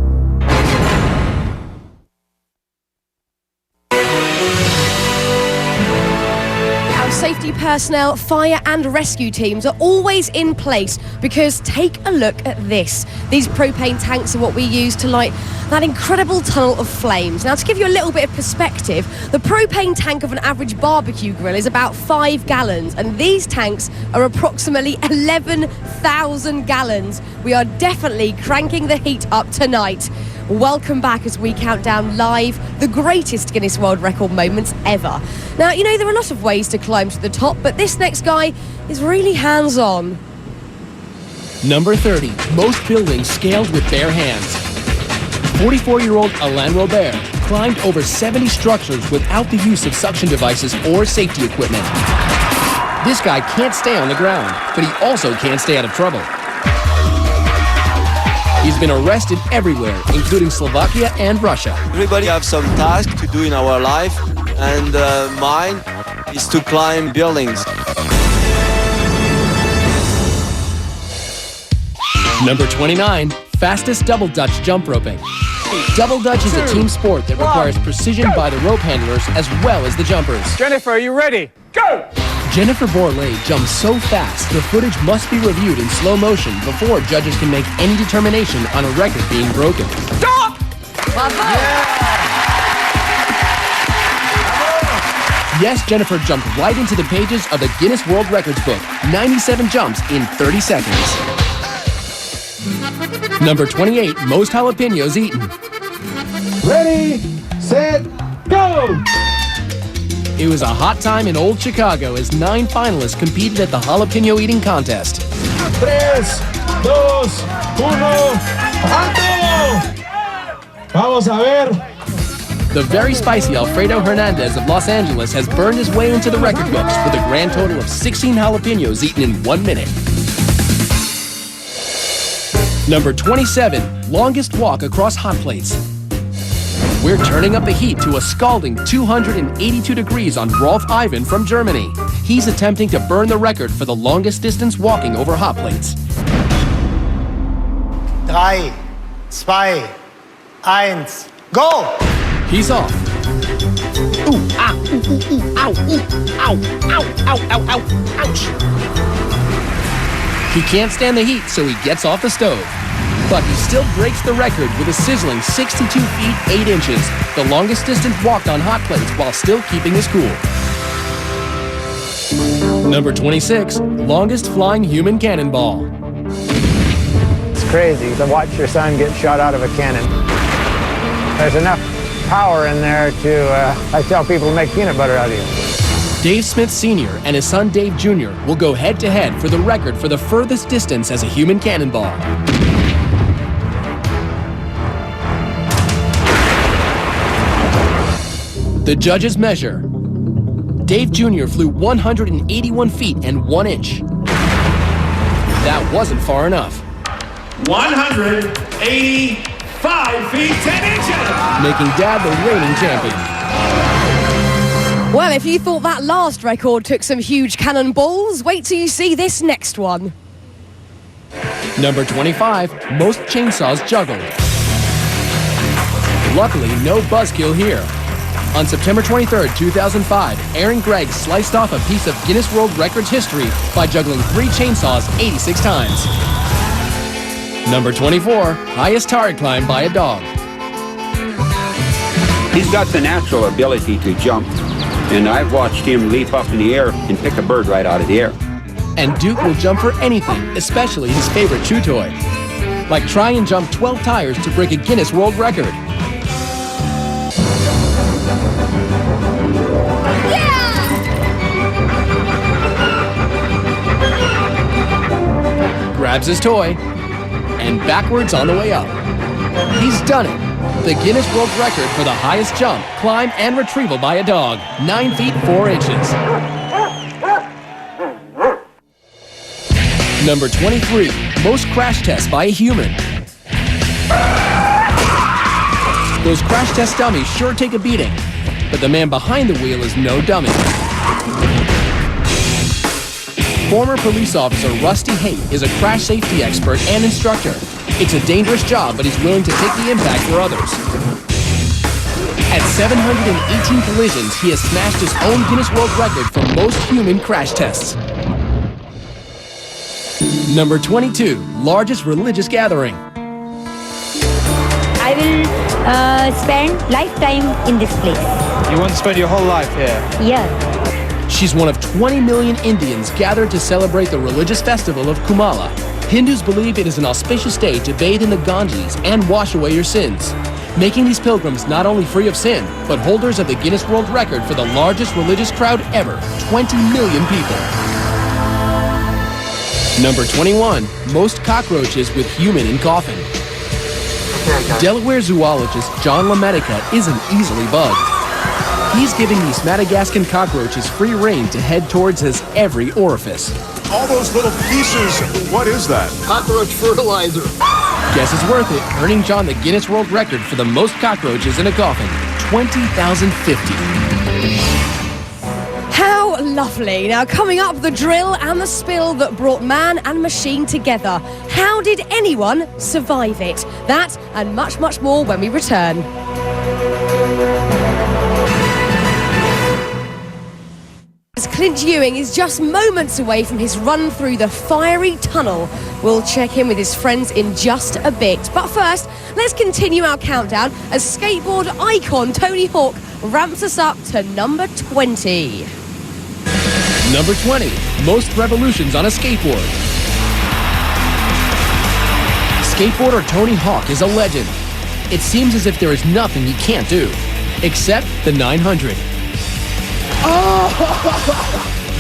Speaker 2: Safety personnel, fire and rescue teams are always in place because take a look at this. These propane tanks are what we use to light that incredible tunnel of flames. Now, to give you a little bit of perspective, the propane tank of an average barbecue grill is about 5 gallons, and these tanks are approximately 11,000 gallons. We are definitely cranking the heat up tonight. Welcome back as we count down live the greatest Guinness World Record moments ever. Now, you know, there are a lot of ways to climb to the top, but this next guy is really hands-on.
Speaker 1: Number 30, most buildings scaled with bare hands. 44-year-old Alain Robert climbed over 70 structures without the use of suction devices or safety equipment. This guy can't stay on the ground, but he also can't stay out of trouble. He's been arrested everywhere, including Slovakia and Russia.
Speaker 18: Everybody have some task to do in our life, and mine is to climb buildings.
Speaker 1: Number 29, fastest double Dutch jump roping. Double Dutch is a team sport that requires precision by the rope handlers as well as the jumpers.
Speaker 9: Jennifer, are you ready? Go!
Speaker 1: Jennifer Borlée jumps so fast, the footage must be reviewed in slow motion before judges can make any determination on a record being broken.
Speaker 9: Stop!
Speaker 1: Yes, Jennifer jumped right into the pages of the Guinness World Records book. 97 jumps in 30 seconds. Number 28, most jalapenos eaten.
Speaker 22: Ready, set, go!
Speaker 1: It was a hot time in old Chicago as 9 finalists competed at the jalapeno eating contest.
Speaker 22: 3, 2, 1, ¡alto! Vamos a ver.
Speaker 1: The very spicy Alfredo Hernandez of Los Angeles has burned his way into the record books with a grand total of 16 jalapenos eaten in 1 minute. Number 27, longest walk across hot plates. We're turning up the heat to a scalding 282 degrees on Rolf Ivan from Germany. He's attempting to burn the record for the longest distance walking over hot plates.
Speaker 22: 3, 2, 1, go!
Speaker 1: He's off. Ooh, ah, ooh, ooh, ooh, ow, ooh, ow, ow, ow, ow, ow, ouch. He can't stand the heat, so he gets off the stove. But he still breaks the record with a sizzling 62 feet 8 inches, the longest distance walked on hot plates while still keeping his cool. Number 26, longest flying human cannonball.
Speaker 17: It's crazy to watch your son get shot out of a cannon. There's enough power in there to, I tell people, to make peanut butter out of you.
Speaker 1: Dave Smith Sr. and his son Dave Jr. will go head-to-head for the record for the furthest distance as a human cannonball. The judges measure. Dave Jr. flew 181 feet and 1 inch. That wasn't far enough.
Speaker 22: 185 feet 10 inches!
Speaker 1: Making Dad the reigning champion.
Speaker 2: Well, if you thought that last record took some huge cannonballs, wait till you see this next one.
Speaker 1: Number 25, most chainsaws juggled. Luckily, no buzzkill here. On September 23, 2005, Aaron Gregg sliced off a piece of Guinness World Records history by juggling 3 chainsaws 86 times. Number 24, highest tower climb by a dog.
Speaker 19: He's got the natural ability to jump, and I've watched him leap up in the air and pick a bird right out of the air.
Speaker 1: And Duke will jump for anything, especially his favorite chew toy. Like try and jump 12 tires to break a Guinness World Record. Grabs his toy, and backwards on the way up. He's done it. The Guinness World Record for the highest jump, climb, and retrieval by a dog, 9 feet 4 inches. Number 23, most crash tests by a human. Those crash test dummies sure take a beating, but the man behind the wheel is no dummy. Former police officer Rusty Haight is a crash safety expert and instructor. It's a dangerous job, but he's willing to take the impact for others. At 718 collisions, he has smashed his own Guinness World Record for most human crash tests. Number 22, largest religious gathering.
Speaker 23: I will spend lifetime in this place.
Speaker 9: You want to spend your whole life here?
Speaker 23: Yeah.
Speaker 1: She's one of 20 million Indians gathered to celebrate the religious festival of Kumala. Hindus believe it is an auspicious day to bathe in the Ganges and wash away your sins, making these pilgrims not only free of sin, but holders of the Guinness World Record for the largest religious crowd ever, 20 million people. Number 21, most cockroaches with human in coffin. Delaware zoologist John LaMedica isn't easily bugged. He's giving these Madagascan cockroaches free rein to head towards his every orifice.
Speaker 11: All those little pieces, what is that?
Speaker 22: Cockroach fertilizer.
Speaker 1: Guess it's worth it, earning John the Guinness World Record for the most cockroaches in a coffin, 20,050.
Speaker 2: How lovely. Now, coming up, the drill and the spill that brought man and machine together. How did anyone survive it? That and much, much more when we return. As Clint Ewing is just moments away from his run through the fiery tunnel. We'll check in with his friends in just a bit. But first, let's continue our countdown as skateboard icon Tony Hawk ramps us up to number 20.
Speaker 1: Number 20, most revolutions on a skateboard. Skateboarder Tony Hawk is a legend. It seems as if there is nothing he can't do, except the 900.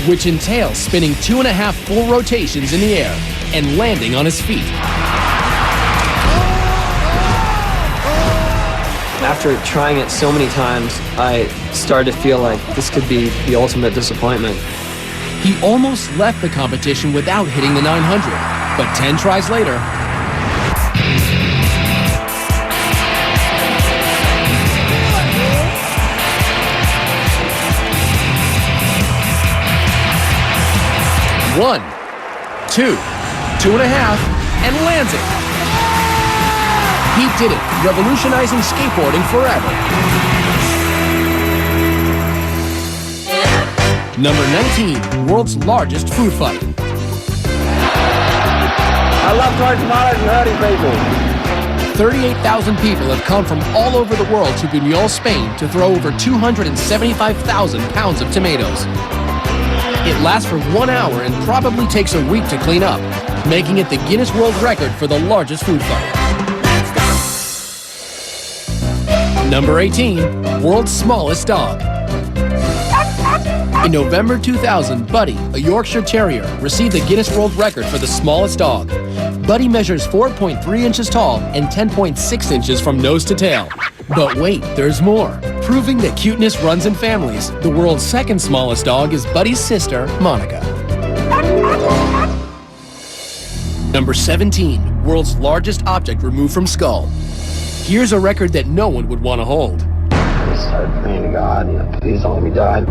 Speaker 1: Which entails spinning 2.5 full rotations in the air and landing on his feet.
Speaker 14: After trying it so many times, I started to feel like this could be the ultimate disappointment.
Speaker 1: He almost left the competition without hitting the 900, but 10 tries later, one, two, 2.5, and lands it. He did it, revolutionizing skateboarding forever. Number 19, world's largest food fight.
Speaker 22: I love going tomatoes and hurting people.
Speaker 1: 38,000 people have come from all over the world to Buñol, Spain to throw over 275,000 pounds of tomatoes. It lasts for 1 hour and probably takes a week to clean up, making it the Guinness World Record for the largest food fight. Number 18, world's smallest dog. In November 2000, Buddy, a Yorkshire Terrier, received the Guinness World Record for the smallest dog. Buddy measures 4.3 inches tall and 10.6 inches from nose to tail. But wait, there's more. Proving that cuteness runs in families, the world's second smallest dog is Buddy's sister, Monica. Number 17, world's largest object removed from skull. Here's a record that no one would want to hold.
Speaker 22: I started praying to God, please don't let me die.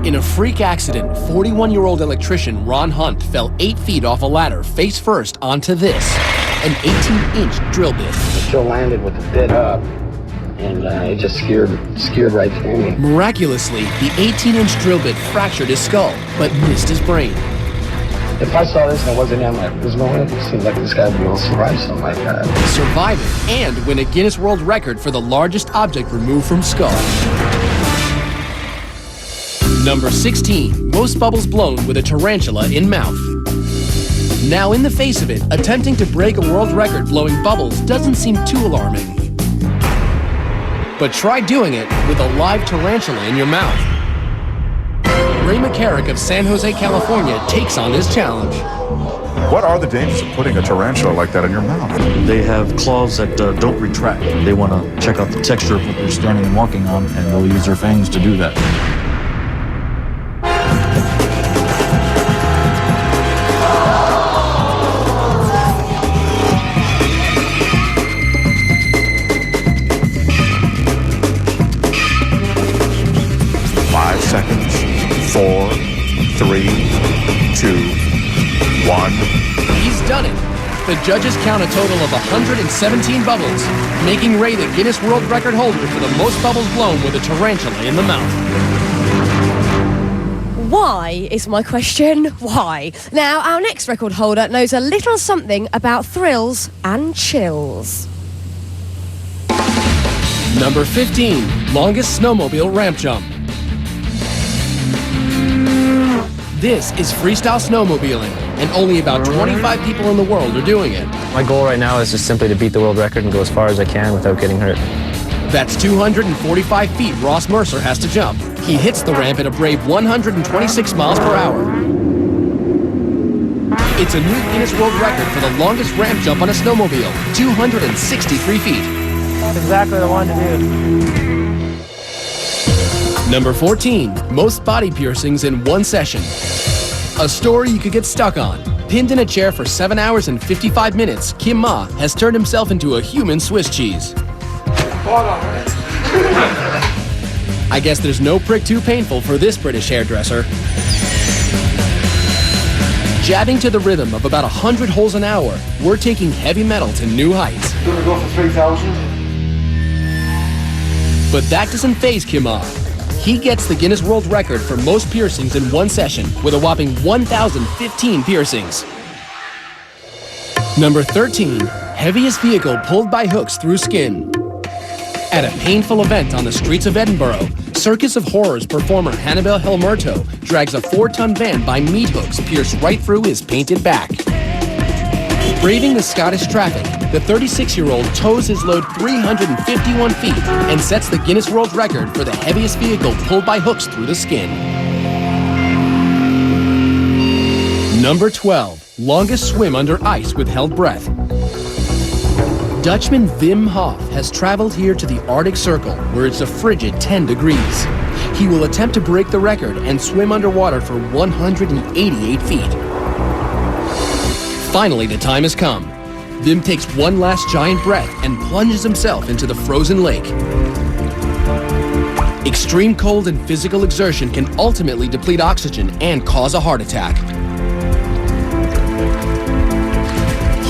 Speaker 1: In a freak accident, 41-year-old electrician Ron Hunt fell 8 feet off a ladder face first onto this, an 18-inch drill bit.
Speaker 22: It still landed with the bit up, and it just skewered right through me.
Speaker 1: Miraculously, the 18-inch drill bit fractured his skull, but missed his brain.
Speaker 22: If I saw this and I wasn't in, there's no way it seems like this guy would be able to survive something like that.
Speaker 1: Survive it and win a Guinness World Record for the largest object removed from skull. Number 16, most bubbles blown with a tarantula in mouth. Now in the face of it, attempting to break a world record blowing bubbles doesn't seem too alarming. But try doing it with a live tarantula in your mouth. Ray McCarrick of San Jose, California takes on this challenge.
Speaker 11: What are the dangers of putting a tarantula like that in your mouth?
Speaker 3: They have claws that don't retract. They want to check out the texture of what they're standing and walking on, and they'll use their fangs to do that.
Speaker 11: Seconds. 4, 3, 2, 1.
Speaker 1: He's done it. The judges count a total of 117 bubbles, making Ray the Guinness World Record holder for the most bubbles blown with a tarantula in the mouth.
Speaker 2: Why is my question? Why? Now, our next record holder knows a little something about thrills and chills.
Speaker 1: Number 15, longest snowmobile ramp jump. This is freestyle snowmobiling, and only about 25 people in the world are doing it.
Speaker 10: My goal right now is just simply to beat the world record and go as far as I can without getting hurt.
Speaker 1: That's 245 feet Ross Mercer has to jump. He hits the ramp at a brave 126 miles per hour. It's a new Guinness World Record for the longest ramp jump on a snowmobile, 263 feet.
Speaker 17: That's exactly the one to do.
Speaker 1: Number 14, most body piercings in one session. A story you could get stuck on. Pinned in a chair for 7 hours and 55 minutes, Kim Ma has turned himself into a human Swiss cheese. I guess there's no prick too painful for this British hairdresser. Jabbing to the rhythm of about 100 holes an hour, we're taking heavy metal to new heights.
Speaker 22: Gonna go for 3,000.
Speaker 1: But that doesn't faze Kim Ah. He gets the Guinness World Record for most piercings in one session with a whopping 1,015 piercings. Number 13, heaviest vehicle pulled by hooks through skin. At a painful event on the streets of Edinburgh, Circus of Horrors performer Hannibal Helmerto drags a 4-ton van by meat hooks pierced right through his painted back. Braving the Scottish traffic, the 36-year-old tows his load 351 feet and sets the Guinness World Record for the heaviest vehicle pulled by hooks through the skin. Number 12, longest swim under ice with held breath. Dutchman Wim Hof has traveled here to the Arctic Circle, where it's a frigid 10 degrees. He will attempt to break the record and swim underwater for 188 feet. Finally, the time has come. Wim takes one last giant breath and plunges himself into the frozen lake. Extreme cold and physical exertion can ultimately deplete oxygen and cause a heart attack.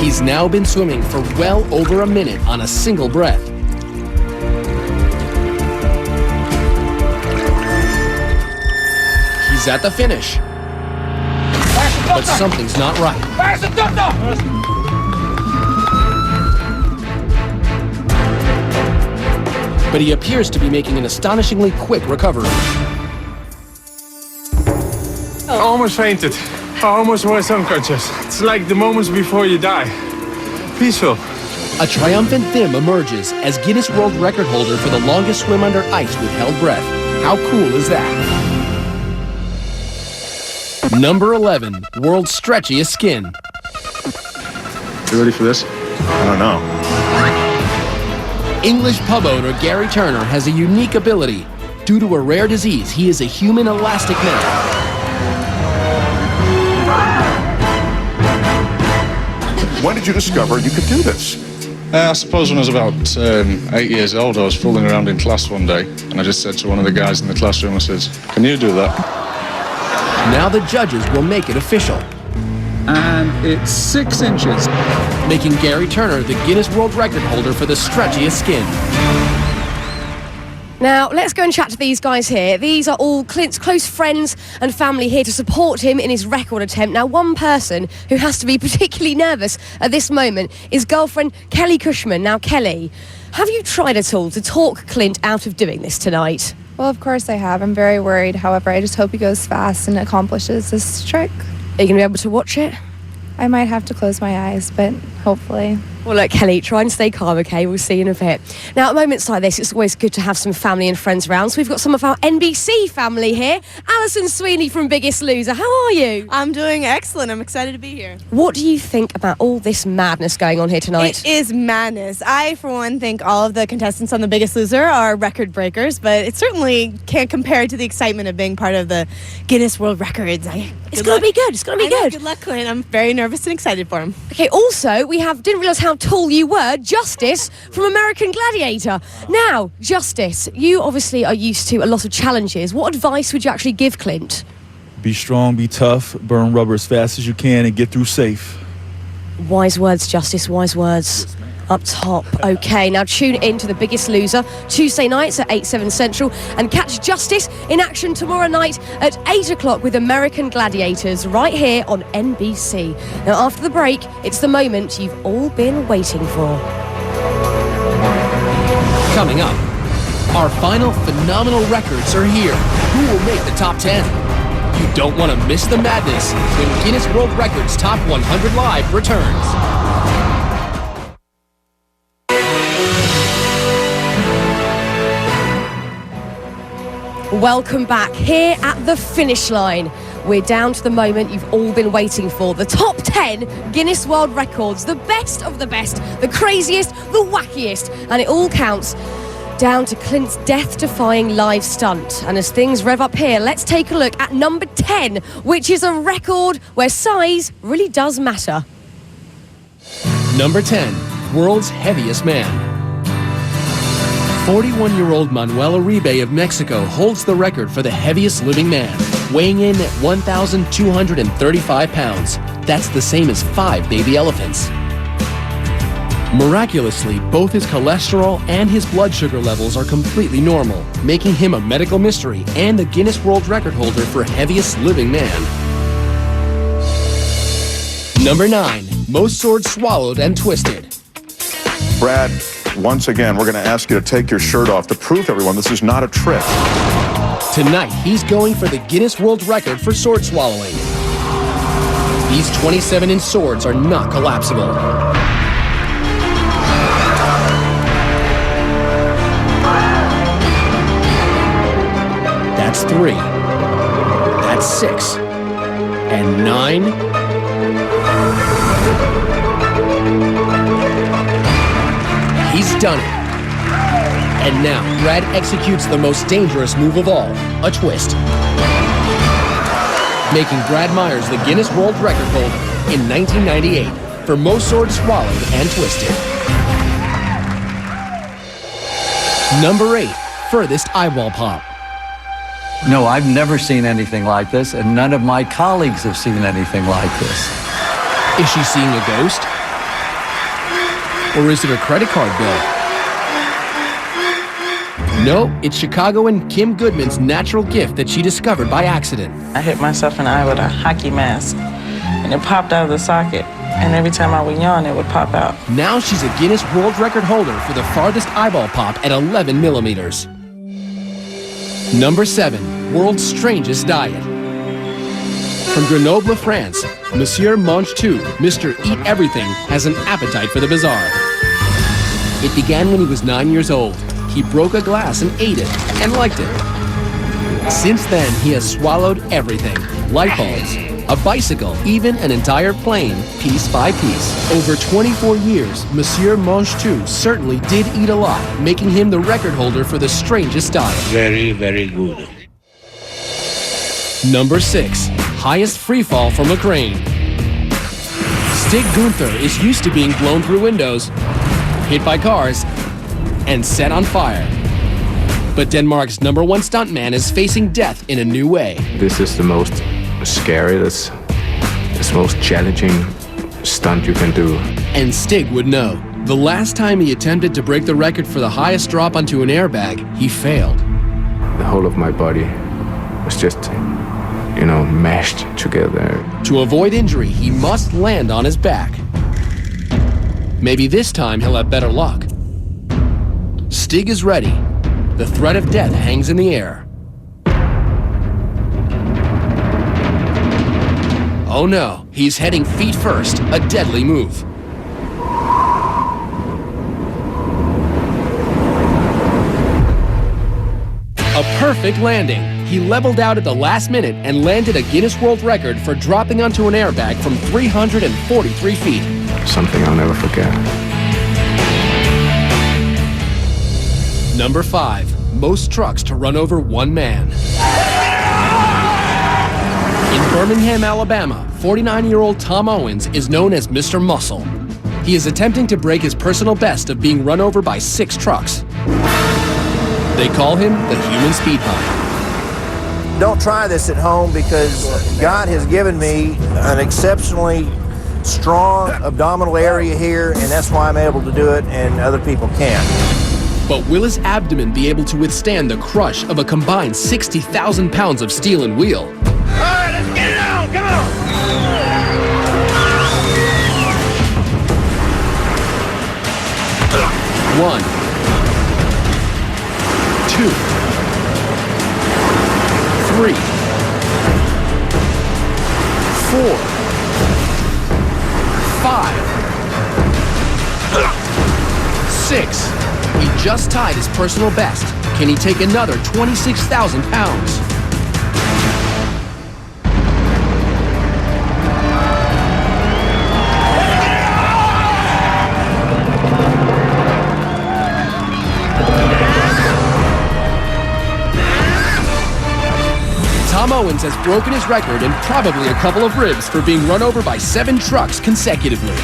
Speaker 1: He's now been swimming for well over a minute on a single breath. He's at the finish. But something's not right. But he appears to be making an astonishingly quick recovery.
Speaker 6: I almost fainted. I almost was unconscious. It's like the moments before you die. Peaceful.
Speaker 1: A triumphant Wim emerges as Guinness World Record holder for the longest swim under ice with held breath. How cool is that? Number 11, world's stretchiest skin.
Speaker 4: You ready for this? I don't know.
Speaker 1: English pub owner Gary Turner has a unique ability. Due to a rare disease, he is a human elastic man.
Speaker 11: When did you discover you could do this?
Speaker 7: I suppose when I was about 8 years old, I was fooling around in class one day, and I just said to one of the guys in the classroom, I says, "Can you do that?"
Speaker 1: Now the judges will make it official.
Speaker 8: And it's 6 inches.
Speaker 1: Making Gary Turner the Guinness World Record holder for the stretchiest skin.
Speaker 2: Now, let's go and chat to these guys here. These are all Clint's close friends and family here to support him in his record attempt. Now, one person who has to be particularly nervous at this moment is girlfriend Kelly Cushman. Now, Kelly, have you tried at all to talk Clint out of doing this tonight?
Speaker 24: Well, of course I have. I'm very worried. However, I just hope he goes fast and accomplishes this trick.
Speaker 2: Are you going to be able to watch it?
Speaker 24: I might have to close my eyes, but hopefully.
Speaker 2: Well, look, Kelly, try and stay calm, OK? We'll see you in a bit. Now, at moments like this, it's always good to have some family and friends around. So we've got some of our NBC family here. Alison Sweeney from Biggest Loser. How are you?
Speaker 25: I'm doing excellent. I'm excited to be here.
Speaker 2: What do you think about all this madness going on here tonight?
Speaker 25: It is madness. I, for one, think all of the contestants on The Biggest Loser are record breakers, but it certainly can't compare to the excitement of being part of the Guinness World Records.
Speaker 2: It's going to be good. It's going to be good.
Speaker 25: Good luck, Clint. I'm very nervous and excited for him.
Speaker 2: OK, also, didn't realise how tall you were, Justice from American Gladiator. Now, Justice, you obviously are used to a lot of challenges. What advice would you actually give Clint?
Speaker 26: Be strong, be tough, burn rubber as fast as you can, and get through safe.
Speaker 2: Wise words, Justice, wise words. Up top. OK, now tune in to The Biggest Loser Tuesday nights at 8/7 Central and catch Justice in action tomorrow night at 8 o'clock with American Gladiators right here on NBC. Now, after the break, it's the moment you've all been waiting for.
Speaker 1: Coming up, our final phenomenal records are here. Who will make the top 10? You don't want to miss the madness when Guinness World Records Top 100 Live returns.
Speaker 2: Welcome back here at the finish line. We're down to the moment you've all been waiting for. The top 10 Guinness World Records. The best of the best. The craziest, the wackiest. And it all counts down to Clint's death-defying live stunt. And as things rev up here, let's take a look at number 10, which is a record where size really does matter.
Speaker 1: Number 10, world's heaviest man. 41-year-old Manuel Uribe of Mexico holds the record for the heaviest living man, weighing in at 1,235 pounds. That's the same as 5 baby elephants. Miraculously, both his cholesterol and his blood sugar levels are completely normal, making him a medical mystery and the Guinness World Record holder for heaviest living man. Number 9, most swords swallowed and twisted.
Speaker 11: Brad, once again, we're going to ask you to take your shirt off to prove to everyone this is not a trick.
Speaker 1: Tonight, he's going for the Guinness World Record for sword swallowing. These 27-inch swords are not collapsible. That's 3. That's 6. And 9. He's done it. And now, Brad executes the most dangerous move of all, a twist, making Brad Myers the Guinness World Record holder in 1998 for most swords swallowed and twisted. Number 8, furthest eyeball pop.
Speaker 5: No, I've never seen anything like this, and none of my colleagues have seen anything like this.
Speaker 1: Is she seeing a ghost? Or is it her credit card bill? No, it's Chicagoan Kim Goodman's natural gift that she discovered by accident.
Speaker 12: I hit myself in the eye with a hockey mask, and it popped out of the socket. And every time I would yawn, it would pop out.
Speaker 1: Now she's a Guinness World Record holder for the farthest eyeball pop at 11 millimeters. Number 7, world's strangest diet. From Grenoble, France, Monsieur Mange Tout, Mr. Eat Everything, has an appetite for the bizarre. It began when he was 9 years old. He broke a glass and ate it, and liked it. Since then, he has swallowed everything. Light bulbs, a bicycle, even an entire plane, piece by piece. Over 24 years, Monsieur Mange Tout certainly did eat a lot, making him the record holder for the strangest diet.
Speaker 13: Very, very good.
Speaker 1: Number 6, highest free fall from a crane. Stig Gunther is used to being blown through windows, hit by cars, and set on fire. But Denmark's number 1 stuntman is facing death in a new way.
Speaker 15: This is the most scary, this most challenging stunt you can do.
Speaker 1: And Stig would know. The last time he attempted to break the record for the highest drop onto an airbag, he failed.
Speaker 15: The whole of my body was just, mashed together.
Speaker 1: To avoid injury, he must land on his back. Maybe this time he'll have better luck. Stig is ready. The threat of death hangs in the air. Oh no, he's heading feet first, a deadly move. A perfect landing. He leveled out at the last minute and landed a Guinness World Record for dropping onto an airbag from 343 feet.
Speaker 15: Something I'll never forget.
Speaker 1: Number 5, most trucks to run over one man. In Birmingham, Alabama, 49-year-old Tom Owens is known as Mr. Muscle. He is attempting to break his personal best of being run over by 6 trucks. They call him the human speed bump.
Speaker 20: Don't try this at home because God has given me an exceptionally strong abdominal area here, and that's why I'm able to do it and other people can't.
Speaker 1: But will his abdomen be able to withstand the crush of a combined 60,000 pounds of steel and wheel?
Speaker 11: All right, let's get it on, come on!
Speaker 1: 1, 2, 3, 4, 5, 6. He just tied his personal best. Can he take another 26,000 pounds? Tom Owens has broken his record and probably a couple of ribs for being run over by 7 trucks consecutively.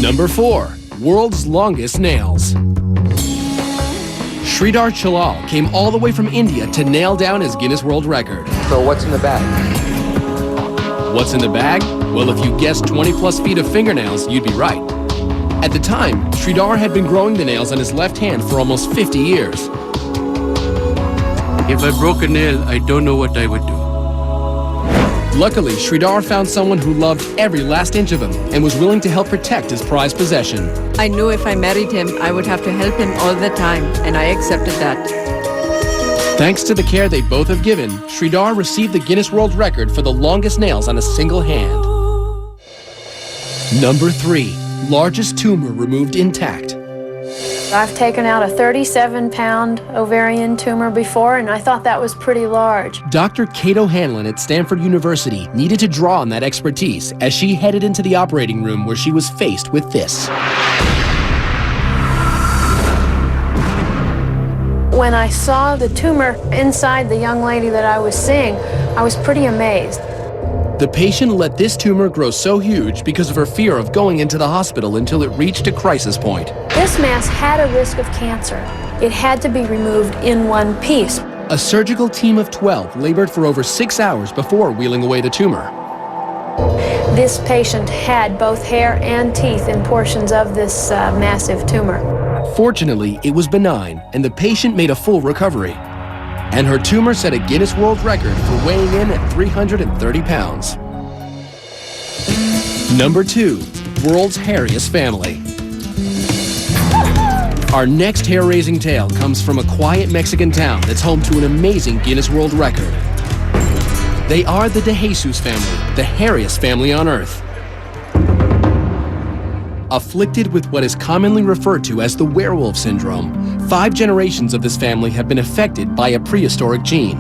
Speaker 1: Number 4. World's longest nails. Sridhar Chalal came all the way from India to nail down his Guinness World Record.
Speaker 10: So what's in the bag?
Speaker 1: What's in the bag? Well, if you guessed 20 plus feet of fingernails, you'd be right. At the time, Sridhar had been growing the nails on his left hand for almost 50 years.
Speaker 9: If I broke a nail, I don't know what I would do.
Speaker 1: Luckily, Sridhar found someone who loved every last inch of him and was willing to help protect his prized possession.
Speaker 13: I knew if I married him, I would have to help him all the time, and I accepted that.
Speaker 1: Thanks to the care they both have given, Sridhar received the Guinness World Record for the longest nails on a single hand. Number 3. Largest tumor removed intact.
Speaker 16: I've taken out a 37-pound ovarian tumor before, and I thought that was pretty large.
Speaker 1: Dr. Kate O'Hanlon at Stanford University needed to draw on that expertise as she headed into the operating room where she was faced with this.
Speaker 16: When I saw the tumor inside the young lady that I was seeing, I was pretty amazed.
Speaker 1: The patient let this tumor grow so huge because of her fear of going into the hospital until it reached a crisis point.
Speaker 16: This mass had a risk of cancer. It had to be removed in one piece.
Speaker 1: A surgical team of 12 labored for over 6 hours before wheeling away the tumor.
Speaker 16: This patient had both hair and teeth in portions of this massive tumor.
Speaker 1: Fortunately, it was benign, and the patient made a full recovery. And her tumor set a Guinness World Record for weighing in at 330 pounds. Number 2. World's hairiest family. Our next hair-raising tale comes from a quiet Mexican town that's home to an amazing Guinness World Record. They are the De Jesus family, the hairiest family on Earth. Afflicted with what is commonly referred to as the werewolf syndrome, 5 generations of this family have been affected by a prehistoric gene.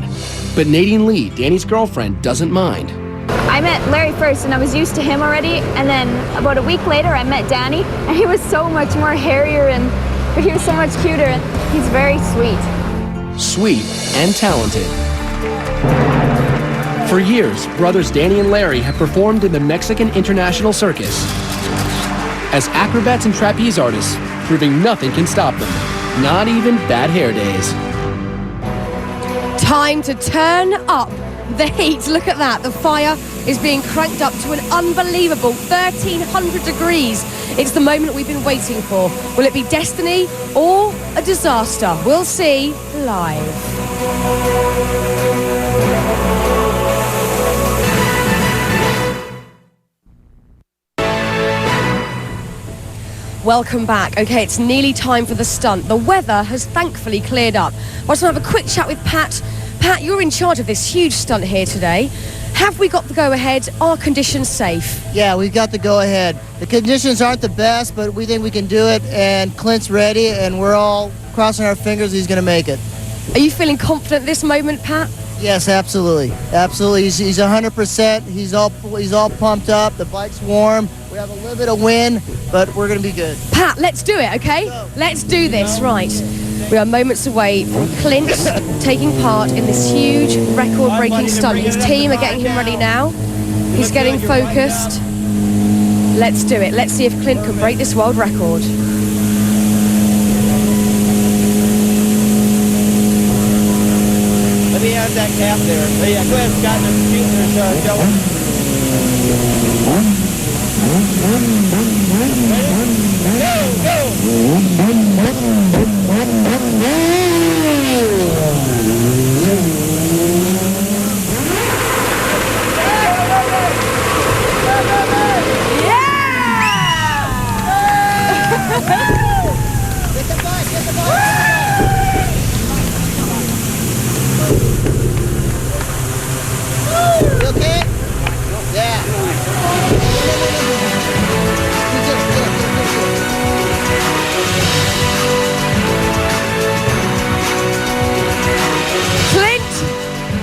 Speaker 1: But Nadine Lee, Danny's girlfriend, doesn't mind.
Speaker 23: I met Larry first and I was used to him already, and then about a week later I met Danny and he was so much more hairier but he was so much cuter and he's very sweet.
Speaker 1: Sweet and talented. For years, brothers Danny and Larry have performed in the Mexican International Circus as acrobats and trapeze artists, proving nothing can stop them, not even bad hair days.
Speaker 2: Time to turn up the heat. Look at that. The fire is being cranked up to an unbelievable 1,300 degrees. It's the moment we've been waiting for. Will it be destiny or a disaster? We'll see live. Welcome back. Okay, it's nearly time for the stunt. The weather has thankfully cleared up. I just want to have a quick chat with Pat. Pat, you're in charge of this huge stunt here today. Have we got the go-ahead? Are conditions safe?
Speaker 14: Yeah, we've got the go-ahead. The conditions aren't the best, but we think we can do it, and Clint's ready, and we're all crossing our fingers he's going to make it.
Speaker 2: Are you feeling confident at this moment, Pat?
Speaker 14: Yes, absolutely. Absolutely. He's 100%. He's all pumped up. The bike's warm. We have a little bit of wind, but we're going to be good.
Speaker 2: Pat, let's do it, okay? Let's do this, right. We are moments away from Clint taking part in this huge record-breaking stunt. His team are getting him ready now. He's getting focused. Let's do it. Let's see if Clint can break this world record.
Speaker 14: Let me have that cap there. Oh, yeah, go ahead, Scott. There's Joe.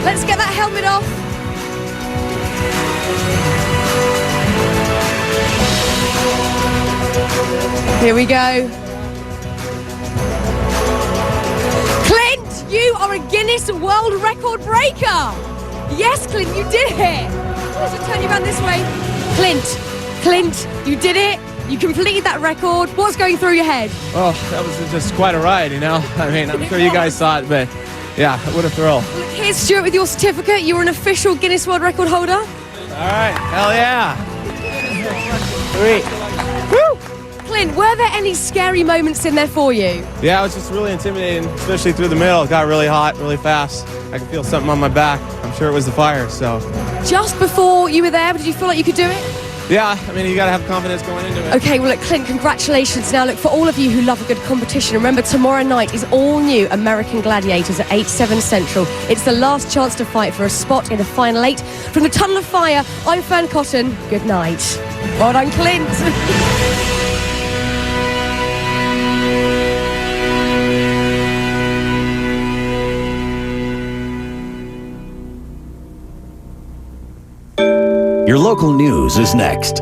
Speaker 2: Let's get that helmet off. Here we go. Clint, you are a Guinness World Record breaker. Yes, Clint, you did it. Let's just turn you around this way. Clint, you did it. You completed that record. What's going through your head?
Speaker 3: Oh, that was just quite a ride, you know? I mean, I'm sure you guys saw it, but yeah, what a thrill.
Speaker 2: Here's Stuart with your certificate. You're an official Guinness World Record holder.
Speaker 3: All right, hell yeah. Sweet.
Speaker 2: Woo! Clint, were there any scary moments in there for you?
Speaker 3: Yeah, it was just really intimidating, especially through the middle. It got really hot, really fast. I could feel something on my back. I'm sure it was the fire, so.
Speaker 2: Just before you were there, did you feel like you could do it?
Speaker 3: Yeah, I mean, you got to have confidence going into it.
Speaker 2: Okay, well, look, Clint, congratulations. Now, look, for all of you who love a good competition, remember tomorrow night is all new American Gladiators at 8/7 Central. It's the last chance to fight for a spot in the Final 8. From the Tunnel of Fire, I'm Fern Cotton. Good night. Well done, Clint.
Speaker 17: Your local news is next.